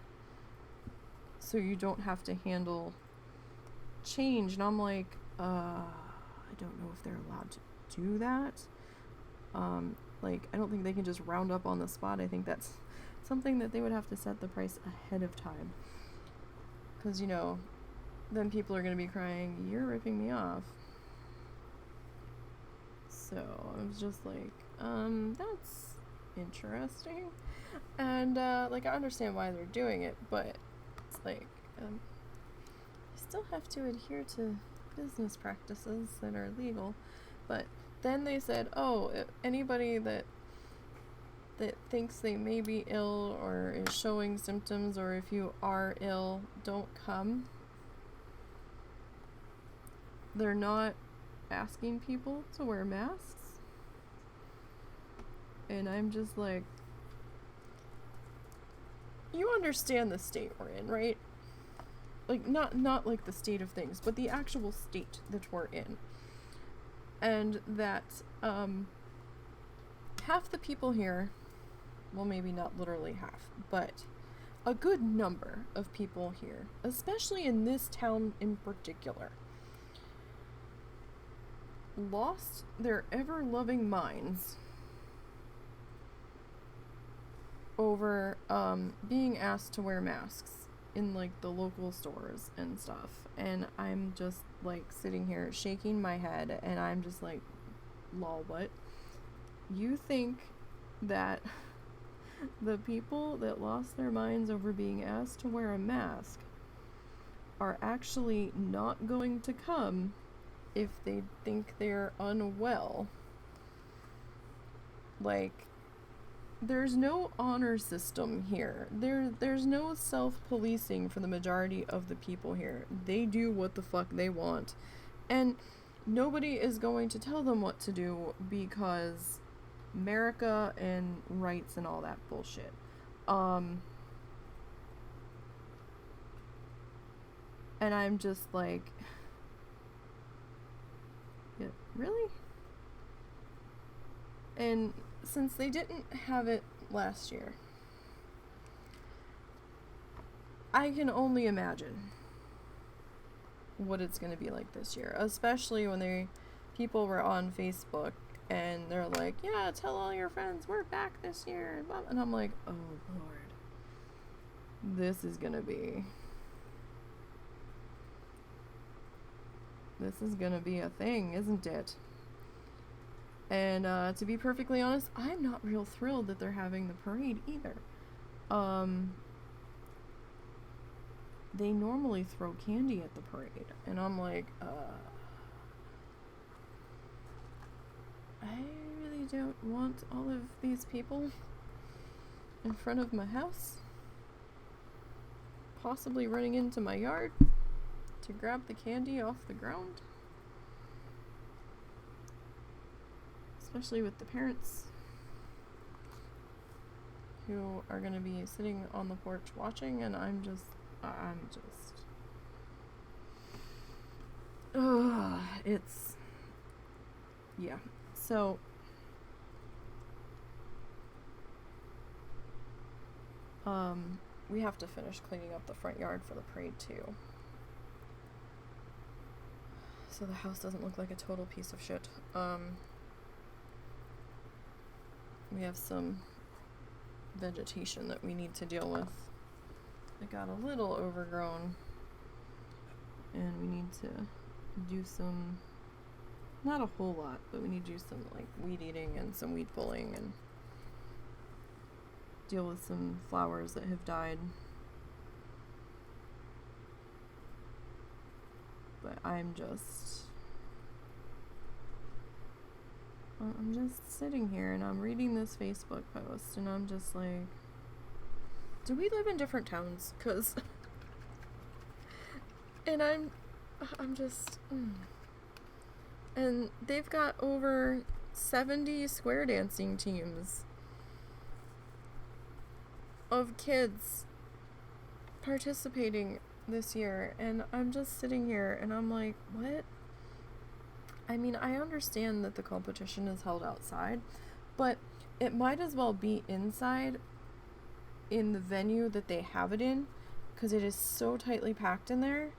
so you don't have to handle change. And I'm like, I don't know if they're allowed to do that. Like, I don't think they can just round up on the spot. I think that's something that they would have to set the price ahead of time. Because, you know, then people are going to be crying, you're ripping me off. So I was just like, that's interesting. And, like, I understand why they're doing it, but it's like, you still have to adhere to business practices that are legal. But then they said, oh, anybody that thinks they may be ill or is showing symptoms, or if you are ill, don't come. They're not asking people to wear masks. And I'm just like, you understand the state we're in, right? Like, not like the state of things, but the actual state that we're in. And that half the people here, well, maybe not literally half, but a good number of people here, especially in this town in particular, lost their ever-loving minds over being asked to wear masks in, like, the local stores and stuff. And I'm just, like, sitting here shaking my head, and I'm just like, lol, what? You think that the people that lost their minds over being asked to wear a mask are actually not going to come if they think they're unwell? Like, there's no honor system here. There's no self-policing for the majority of the people here. They do what the fuck they want. And nobody is going to tell them what to do because America and rights and all that bullshit. And I'm just like, yeah, really? And since they didn't have it last year, I can only imagine what it's going to be like this year, especially when people were on Facebook and they're like, yeah, tell all your friends we're back this year, and I'm like, oh Lord, this is going to be a thing, isn't it? And to be perfectly honest, I'm not real thrilled that they're having the parade either. They normally throw candy at the parade, and I'm like, I really don't want all of these people in front of my house, possibly running into my yard to grab the candy off the ground. Especially with the parents who are going to be sitting on the porch watching, and I'm just, it's, yeah. So, we have to finish cleaning up the front yard for the parade too, so the house doesn't look like a total piece of shit. We have some vegetation that we need to deal with. It got a little overgrown, and we need to do some, not a whole lot, but we need to do some, like, weed eating and some weed pulling and deal with some flowers that have died. but I'm just sitting here and I'm reading this Facebook post and I'm just like, do we live in different towns? 'Cause and I'm just and they've got over 70 square dancing teams of kids participating this year, and I'm just sitting here and I'm like, what? I mean, I understand that the competition is held outside, but it might as well be inside in the venue that they have it in, because it is so tightly packed in there,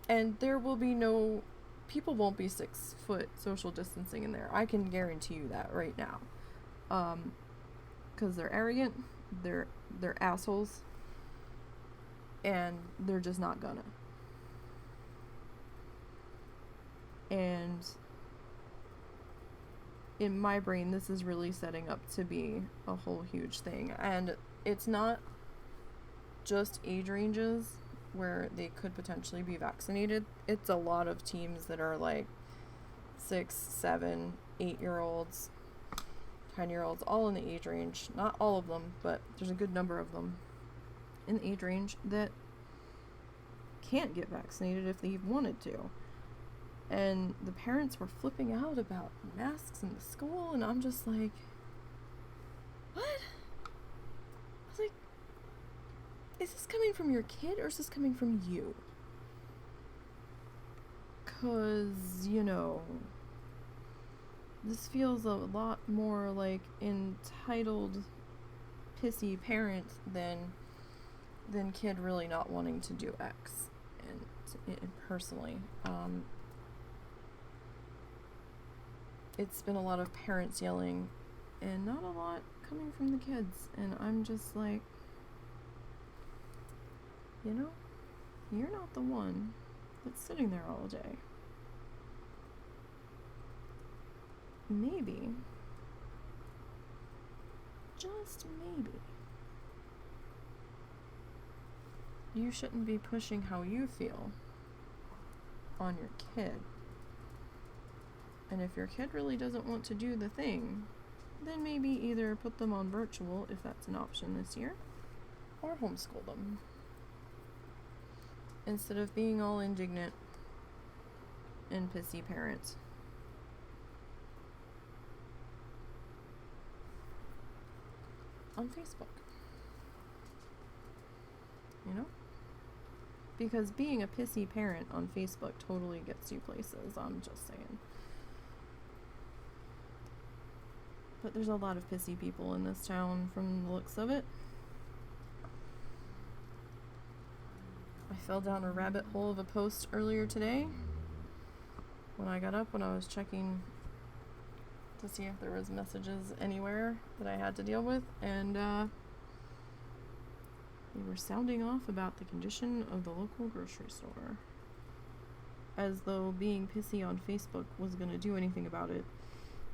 and there will be no, people won't be 6 foot social distancing in there. I can guarantee you that right now. Because they're arrogant, they're assholes, and they're just not gonna. And in my brain, this is really setting up to be a whole huge thing. And it's not just age ranges where they could potentially be vaccinated. It's a lot of teams that are like 6, 7, 8-year-olds, 10-year-olds, all in the age range. Not all of them, but there's a good number of them in the age range that can't get vaccinated if they wanted to. And the parents were flipping out about masks in the school, and I'm just like, what? I was like, is this coming from your kid or is this coming from you? 'Cause, you know, this feels a lot more like entitled, pissy parent than kid really not wanting to do X. And personally, it's been a lot of parents yelling and not a lot coming from the kids. And I'm just like, you know, you're not the one that's sitting there all day. Maybe, just maybe, you shouldn't be pushing how you feel on your kid. And if your kid really doesn't want to do the thing, then maybe either put them on virtual, if that's an option this year, or homeschool them. Instead of being all indignant and pissy parents. On Facebook. You know? Because being a pissy parent on Facebook totally gets you places, I'm just saying. But there's a lot of pissy people in this town from the looks of it. I fell down a rabbit hole of a post earlier today when I got up, when I was checking to see if there was messages anywhere that I had to deal with, and they were sounding off about the condition of the local grocery store, as though being pissy on Facebook was going to do anything about it.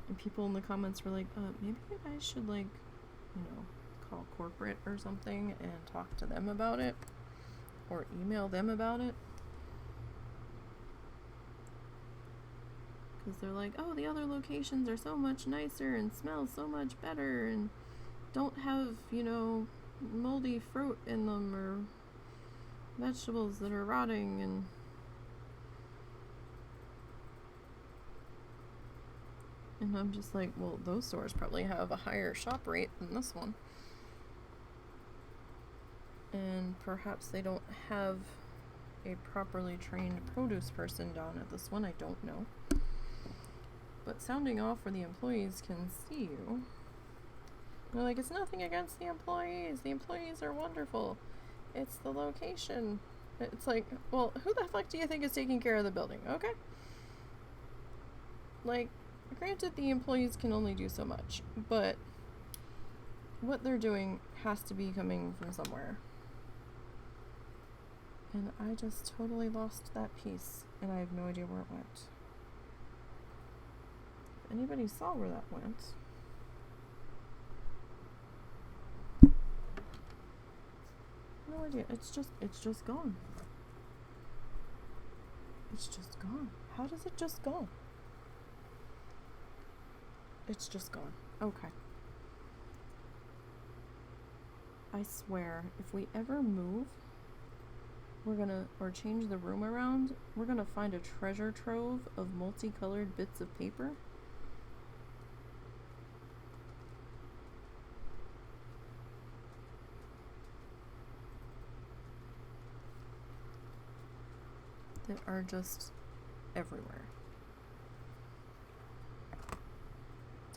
And people in the comments were like, maybe you guys should, like, you know, call corporate or something and talk to them about it, or email them about it. Because they're like, oh, the other locations are so much nicer and smell so much better and don't have, you know, moldy fruit in them or vegetables that are rotting. And I'm just like, well, those stores probably have a higher shop rate than this one. And perhaps they don't have a properly trained produce person down at this one, I don't know. But sounding off where the employees can see you. They're like, it's nothing against the employees. The employees are wonderful. It's the location. It's like, well, who the fuck do you think is taking care of the building? Okay? Like, granted, the employees can only do so much, but what they're doing has to be coming from somewhere. And I just totally lost that piece, and I have no idea where it went. If anybody saw where that went, no idea. It's just gone. It's just gone. How does it just go? It's just gone. Okay. I swear, if we ever move, or change the room around, we're gonna find a treasure trove of multicolored bits of paper. That are just everywhere.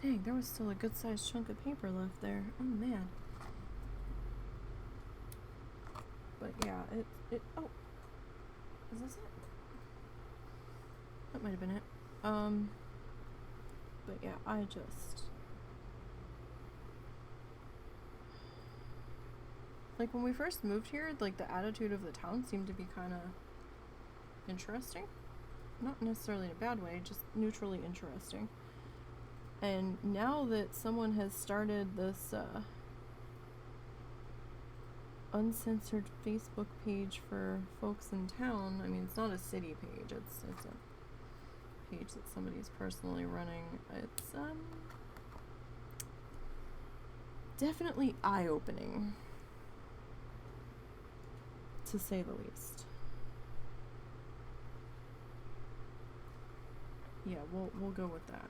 Dang, there was still a good sized chunk of paper left there. Oh man. But yeah, oh. Is this it? That might have been it. But yeah, I just... Like, when we first moved here, like, the attitude of the town seemed to be kind of interesting. Not necessarily in a bad way, just neutrally interesting. And now that someone has started this, uncensored Facebook page for folks in town, I mean, it's not a city page, it's a page that somebody's personally running. It's, definitely eye-opening, to say the least. Yeah, we'll go with that.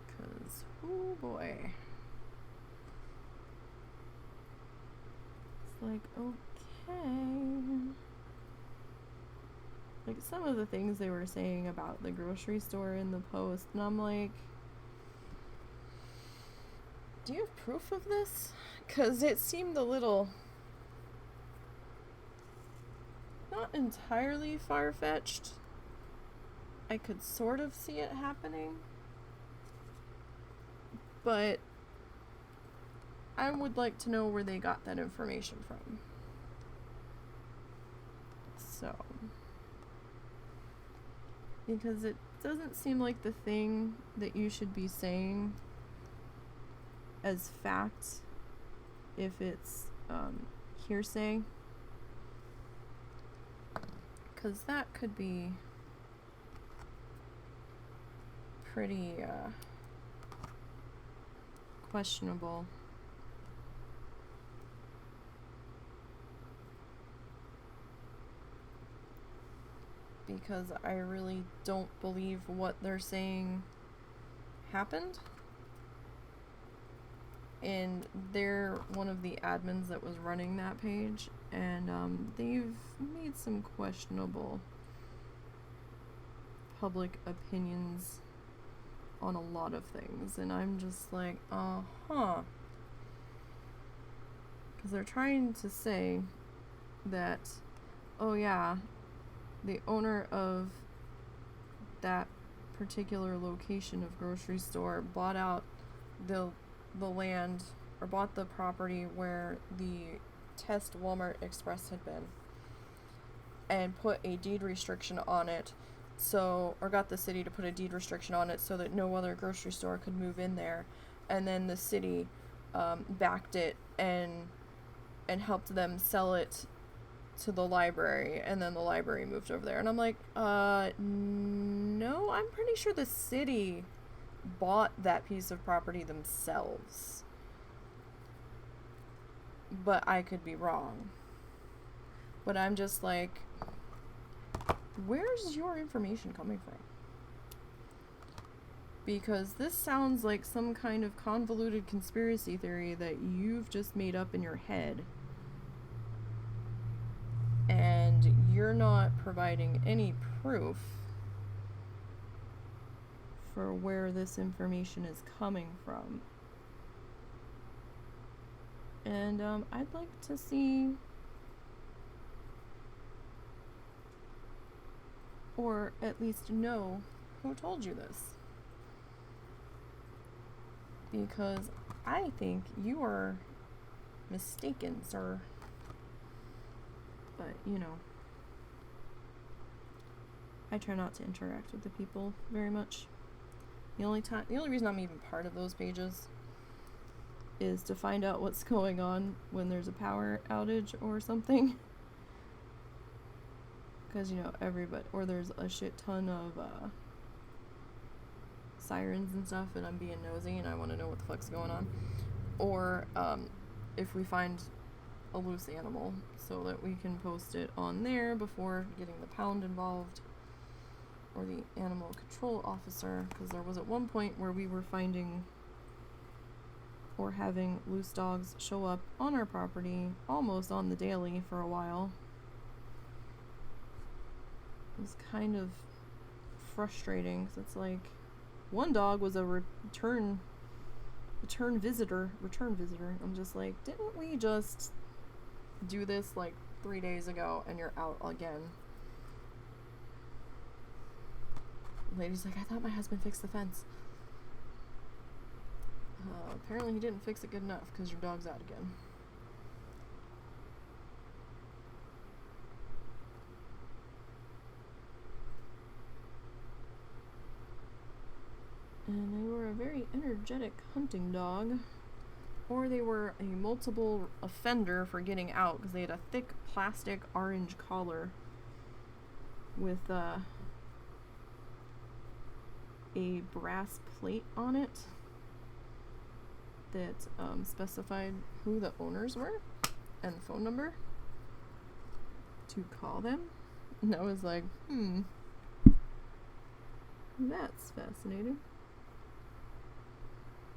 'Cause, oh boy. It's like, okay. Like, some of the things they were saying about the grocery store in the post, and I'm like, do you have proof of this? 'Cause it seemed a little... not entirely far-fetched. I could sort of see it happening. But I would like to know where they got that information from. So, because it doesn't seem like the thing that you should be saying as fact if it's hearsay. Because that could be pretty questionable. Because I really don't believe what they're saying happened. And they're one of the admins that was running that page, and they've made some questionable public opinions on a lot of things, and I'm just like, because they're trying to say that, oh yeah, the owner of that particular location of grocery store bought out the land, or bought the property where the test Walmart Express had been, and put a deed restriction on it, so, or got the city to put a deed restriction on it so that no other grocery store could move in there, and then the city backed it and helped them sell it to the library, and then the library moved over there. And I'm like, no, I'm pretty sure the city bought that piece of property themselves, but I could be wrong. But I'm just like, where's your information coming from? Because this sounds like some kind of convoluted conspiracy theory that you've just made up in your head, and you're not providing any proof for where this information is coming from. And I'd like to see, or at least know, who told you this. Because I think you are mistaken, sir. But, you know, I try not to interact with the people very much. The only reason I'm even part of those pages is to find out what's going on when there's a power outage or something. because, you know, everybody, or there's a shit ton of sirens and stuff, and I'm being nosy and I want to know what the fuck's going on. Or if we find a loose animal, so that we can post it on there before getting the pound involved or the animal control officer, because there was at one point where we were finding or having loose dogs show up on our property almost on the daily for a while. It was kind of frustrating, because it's like one dog was a return visitor. I'm just like, didn't we just do this like 3 days ago and you're out again? The lady's like, I thought my husband fixed the fence. Apparently he didn't fix it good enough, because your dog's out again. And they were a very energetic hunting dog. Or they were a multiple offender for getting out, because they had a thick plastic orange collar with a brass plate on it that specified who the owners were and the phone number to call them. And I was like, that's fascinating.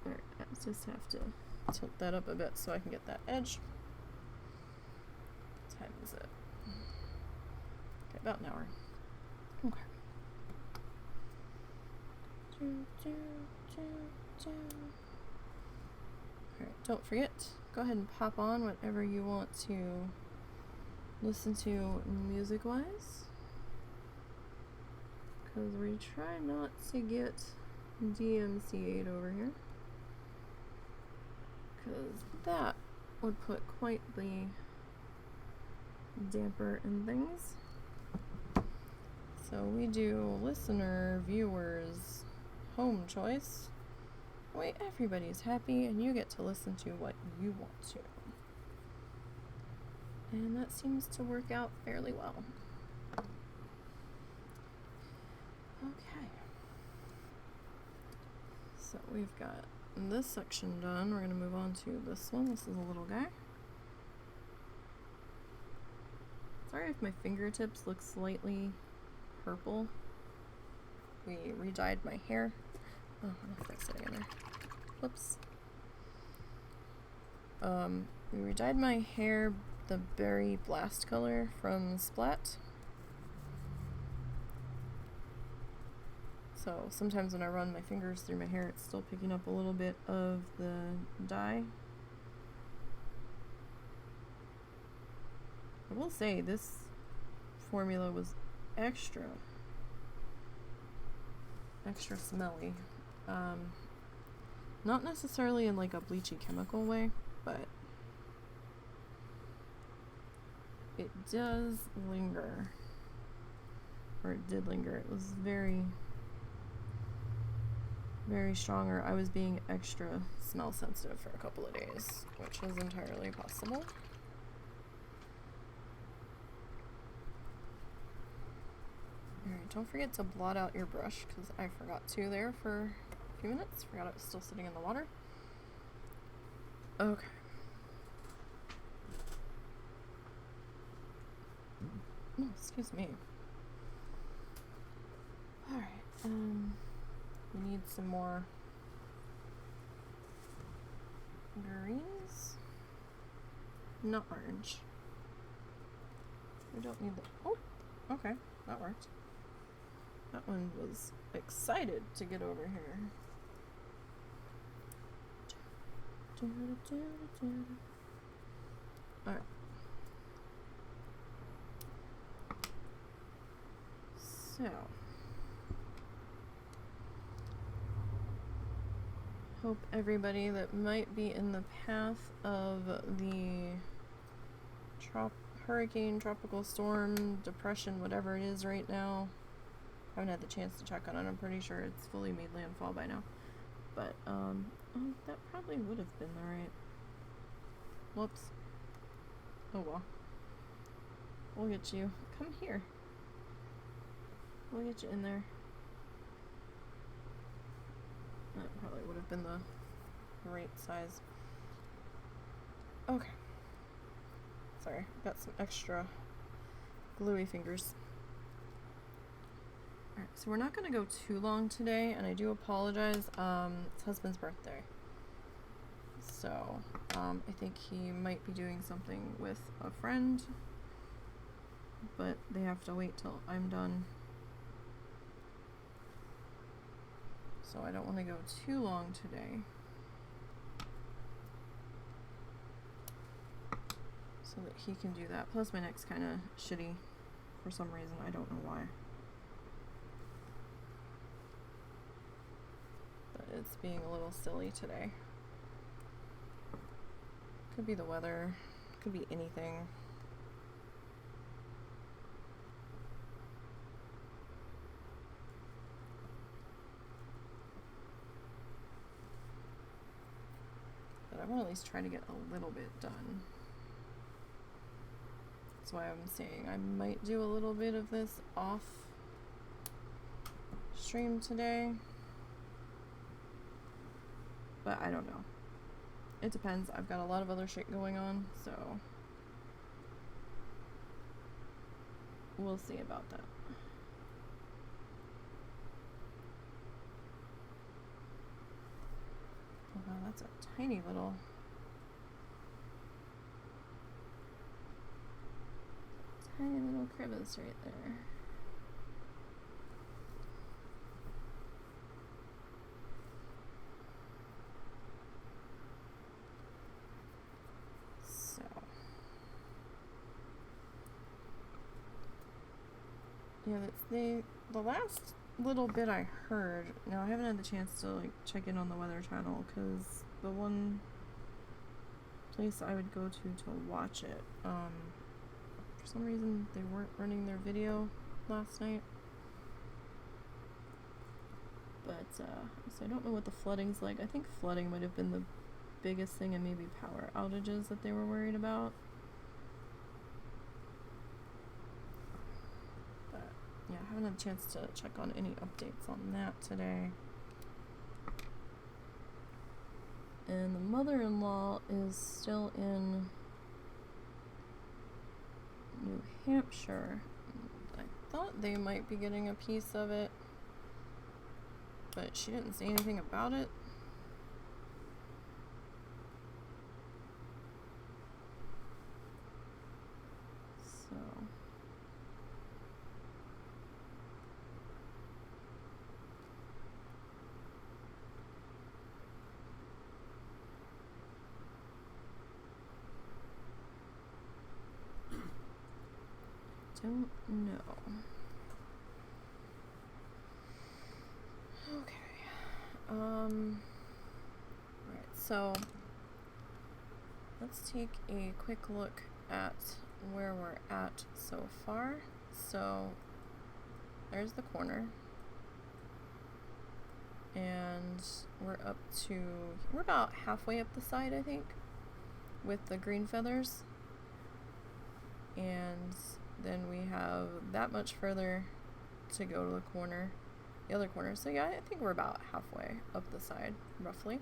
Alright, I just have to tilt that up a bit so I can get that edge. What time is it? Okay, about an hour. Okay. Alright, don't forget, go ahead and pop on whatever you want to listen to music-wise, because we try not to get DMCA'd over here, because that would put quite the damper in things. So we do listener, viewers, home choice. Way everybody's happy and you get to listen to what you want to. And that seems to work out fairly well. Okay. So we've got this section done. We're going to move on to this one. This is a little guy. Sorry if my fingertips look slightly purple. We re-dyed my hair. Oh, I'll fix it again there. Whoops. We re-dyed my hair the berry blast color from Splat. So sometimes when I run my fingers through my hair, it's still picking up a little bit of the dye. I will say this formula was extra smelly. Not necessarily in like a bleachy chemical way, but it does linger. Or it did linger. It was very, very strong, or I was being extra smell sensitive for a couple of days, which is entirely possible. Alright, don't forget to blot out your brush, because I forgot to there for a few minutes. Forgot it was still sitting in the water. Okay. Oh, excuse me. Alright, we need some more greens. Not orange. We don't need the... Oh, okay, that worked. That one was excited to get over here. Alright. So. Hope everybody that might be in the path of the hurricane, tropical storm, depression, whatever it is right now. I haven't had the chance to check on it. I'm pretty sure it's fully made landfall by now. But, oh, that probably would have been alright. Whoops. Oh well. We'll get you. Come here. We'll get you in there. That probably would have been the right size. Okay. Sorry, got some extra gluey fingers. Alright, so we're not going to go too long today, and I do apologize. It's husband's birthday. So, I think he might be doing something with a friend, but they have to wait till I'm done. So I don't want to go too long today. So that he can do that. Plus my neck's kind of shitty for some reason. I don't know why. But it's being a little silly today. Could be the weather. Could be anything. But I want to at least try to get a little bit done. That's why I'm saying I might do a little bit of this off stream today. But I don't know. It depends. I've got a lot of other shit going on, so we'll see about that. Oh, wow, that's a tiny little crevice right there. So yeah, that's the last little bit I heard. Now I haven't had the chance to like check in on the Weather Channel because the one place I would go to watch it, for some reason they weren't running their video last night. But so I don't know what the flooding's like. I think flooding might have been the biggest thing, and maybe power outages that they were worried about. But yeah, I haven't had a chance to check on any updates on that today. And the mother-in-law is still in New Hampshire. I thought they might be getting a piece of it, but she didn't say anything about it. So don't know. Okay. Right, so let's take a quick look at where we're at so far. So there's the corner. And we're about halfway up the side, I think, with the green feathers. And then we have that much further to go to the corner, the other corner. So yeah, I think we're about halfway up the side, roughly.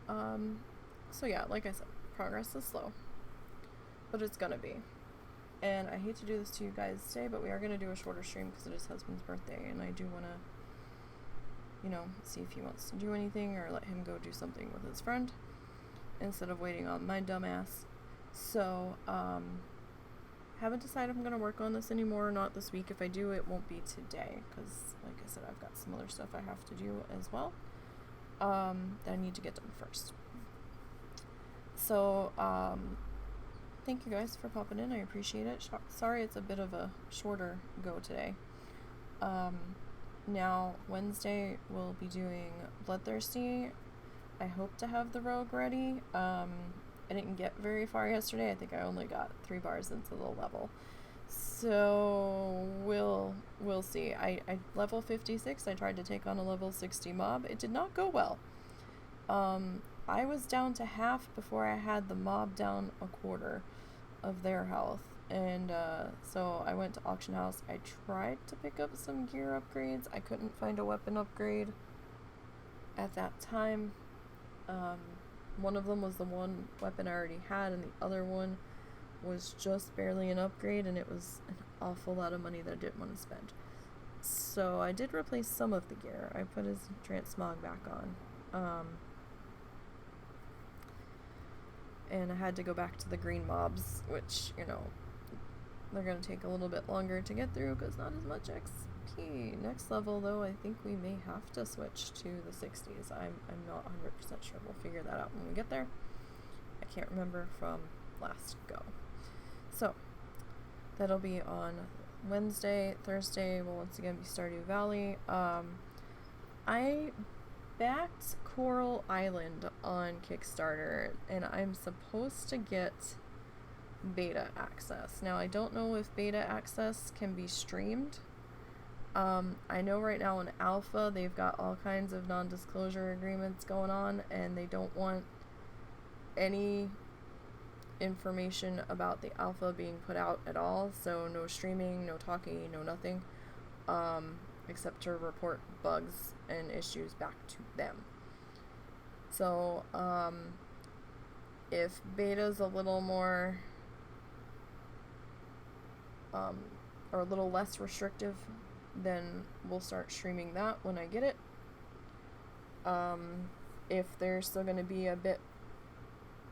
So yeah, like I said, progress is slow, but it's gonna be. And I hate to do this to you guys today, but we are gonna do a shorter stream because it is husband's birthday, and I do wanna, you know, see if he wants to do anything or let him go do something with his friend instead of waiting on my dumb ass. So, haven't decided if I'm gonna work on this anymore or not this week. If I do, it won't be today because, like I said, I've got some other stuff I have to do as well that I need to get done first. So, thank you guys for popping in. I appreciate it. Sorry it's a bit of a shorter go today. Now, Wednesday, we'll be doing Bloodthirsty. I hope to have the Rogue ready. I didn't get very far yesterday. I think I only got 3 bars into the level. So, we'll see. I level 56, I tried to take on a level 60 mob. It did not go well. I was down to half before I had the mob down a quarter of their health. And so I went to auction house. I tried to pick up some gear upgrades. I couldn't find a weapon upgrade at that time. One of them was the one weapon I already had, and the other one was just barely an upgrade, and it was an awful lot of money that I didn't want to spend. So I did replace some of the gear. I put his transmog back on. And I had to go back to the green mobs, which, you know, they're going to take a little bit longer to get through because not as much XP. Next level, though, I think we may have to switch to the 60s. I'm not 100% sure. We'll figure that out when we get there. I can't remember from last go. So, that'll be on Wednesday. Thursday will once again be Stardew Valley. I backed Coral Island on Kickstarter, and I'm supposed to get beta access. Now, I don't know if beta access can be streamed. I know right now in alpha they've got all kinds of non-disclosure agreements going on, and they don't want any information about the alpha being put out at all, so no streaming, no talking, no nothing, except to report bugs and issues back to them. So, if beta's a little more, or a little less restrictive, then we'll start streaming that when I get it. If they're still going to be a bit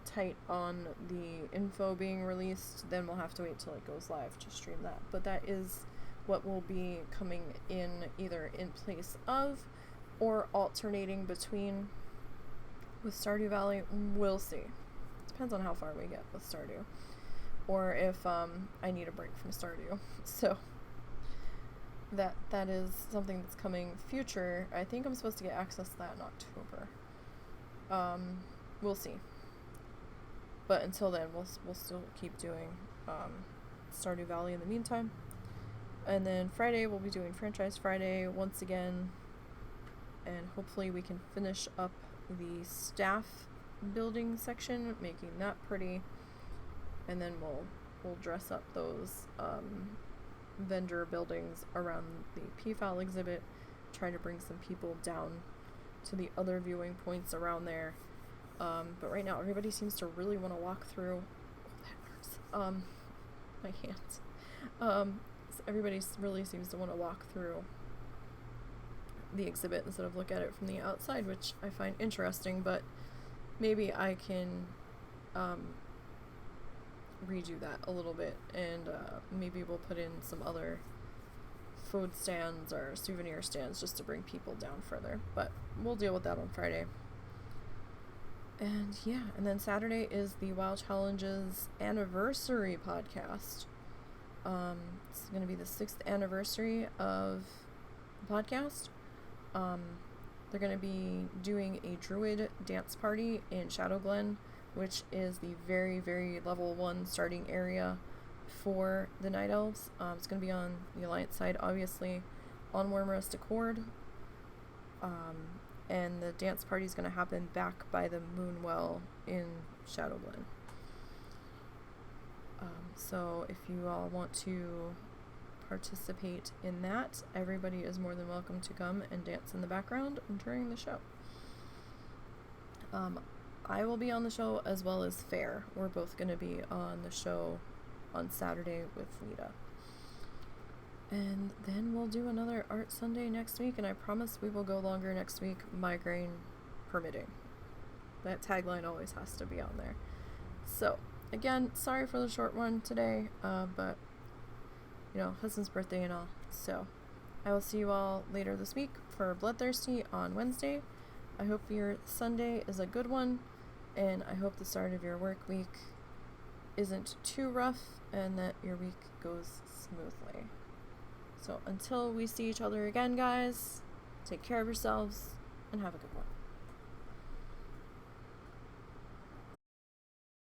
tight on the info being released, then we'll have to wait till it goes live to stream that. But that is what will be coming in, either in place of or alternating between with Stardew Valley. We'll see. Depends on how far we get with Stardew, or if I need a break from Stardew. So that is something that's coming future. I think I'm supposed to get access to that in October. We'll see. But until then, we'll still keep doing Stardew Valley in the meantime. And then Friday, we'll be doing Franchise Friday once again. And hopefully we can finish up the staff building section, making that pretty. And then we'll dress up those vendor buildings around the Peafowl exhibit. Try to bring some people down to the other viewing points around there. But right now, everybody seems to really want to walk through. Oh, that hurts. My hands. So everybody really seems to want to walk through the exhibit instead of look at it from the outside, which I find interesting. But maybe I can redo that a little bit, and maybe we'll put in some other food stands or souvenir stands just to bring people down further. But we'll deal with that on Friday. And yeah, and then Saturday is the WoW Challenges anniversary podcast. It's going to be the 6th anniversary of the podcast. They're going to be doing a druid dance party in Shadow Glen, which is the very, very level 1 starting area for the Night Elves. It's going to be on the Alliance side, obviously, on Wormrest Accord. And the dance party is going to happen back by the Moonwell in Shadow Glen. So if you all want to participate in that, everybody is more than welcome to come and dance in the background during the show. I will be on the show as well as Fair. We're both going to be on the show on Saturday with Lita. And then we'll do another Art Sunday next week, and I promise we will go longer next week, migraine permitting. That tagline always has to be on there. So, again, sorry for the short one today, but, you know, husband's birthday and all. So, I will see you all later this week for Bloodthirsty on Wednesday. I hope your Sunday is a good one, and I hope the start of your work week isn't too rough, and that your week goes smoothly. So until we see each other again, guys, take care of yourselves, and have a good one.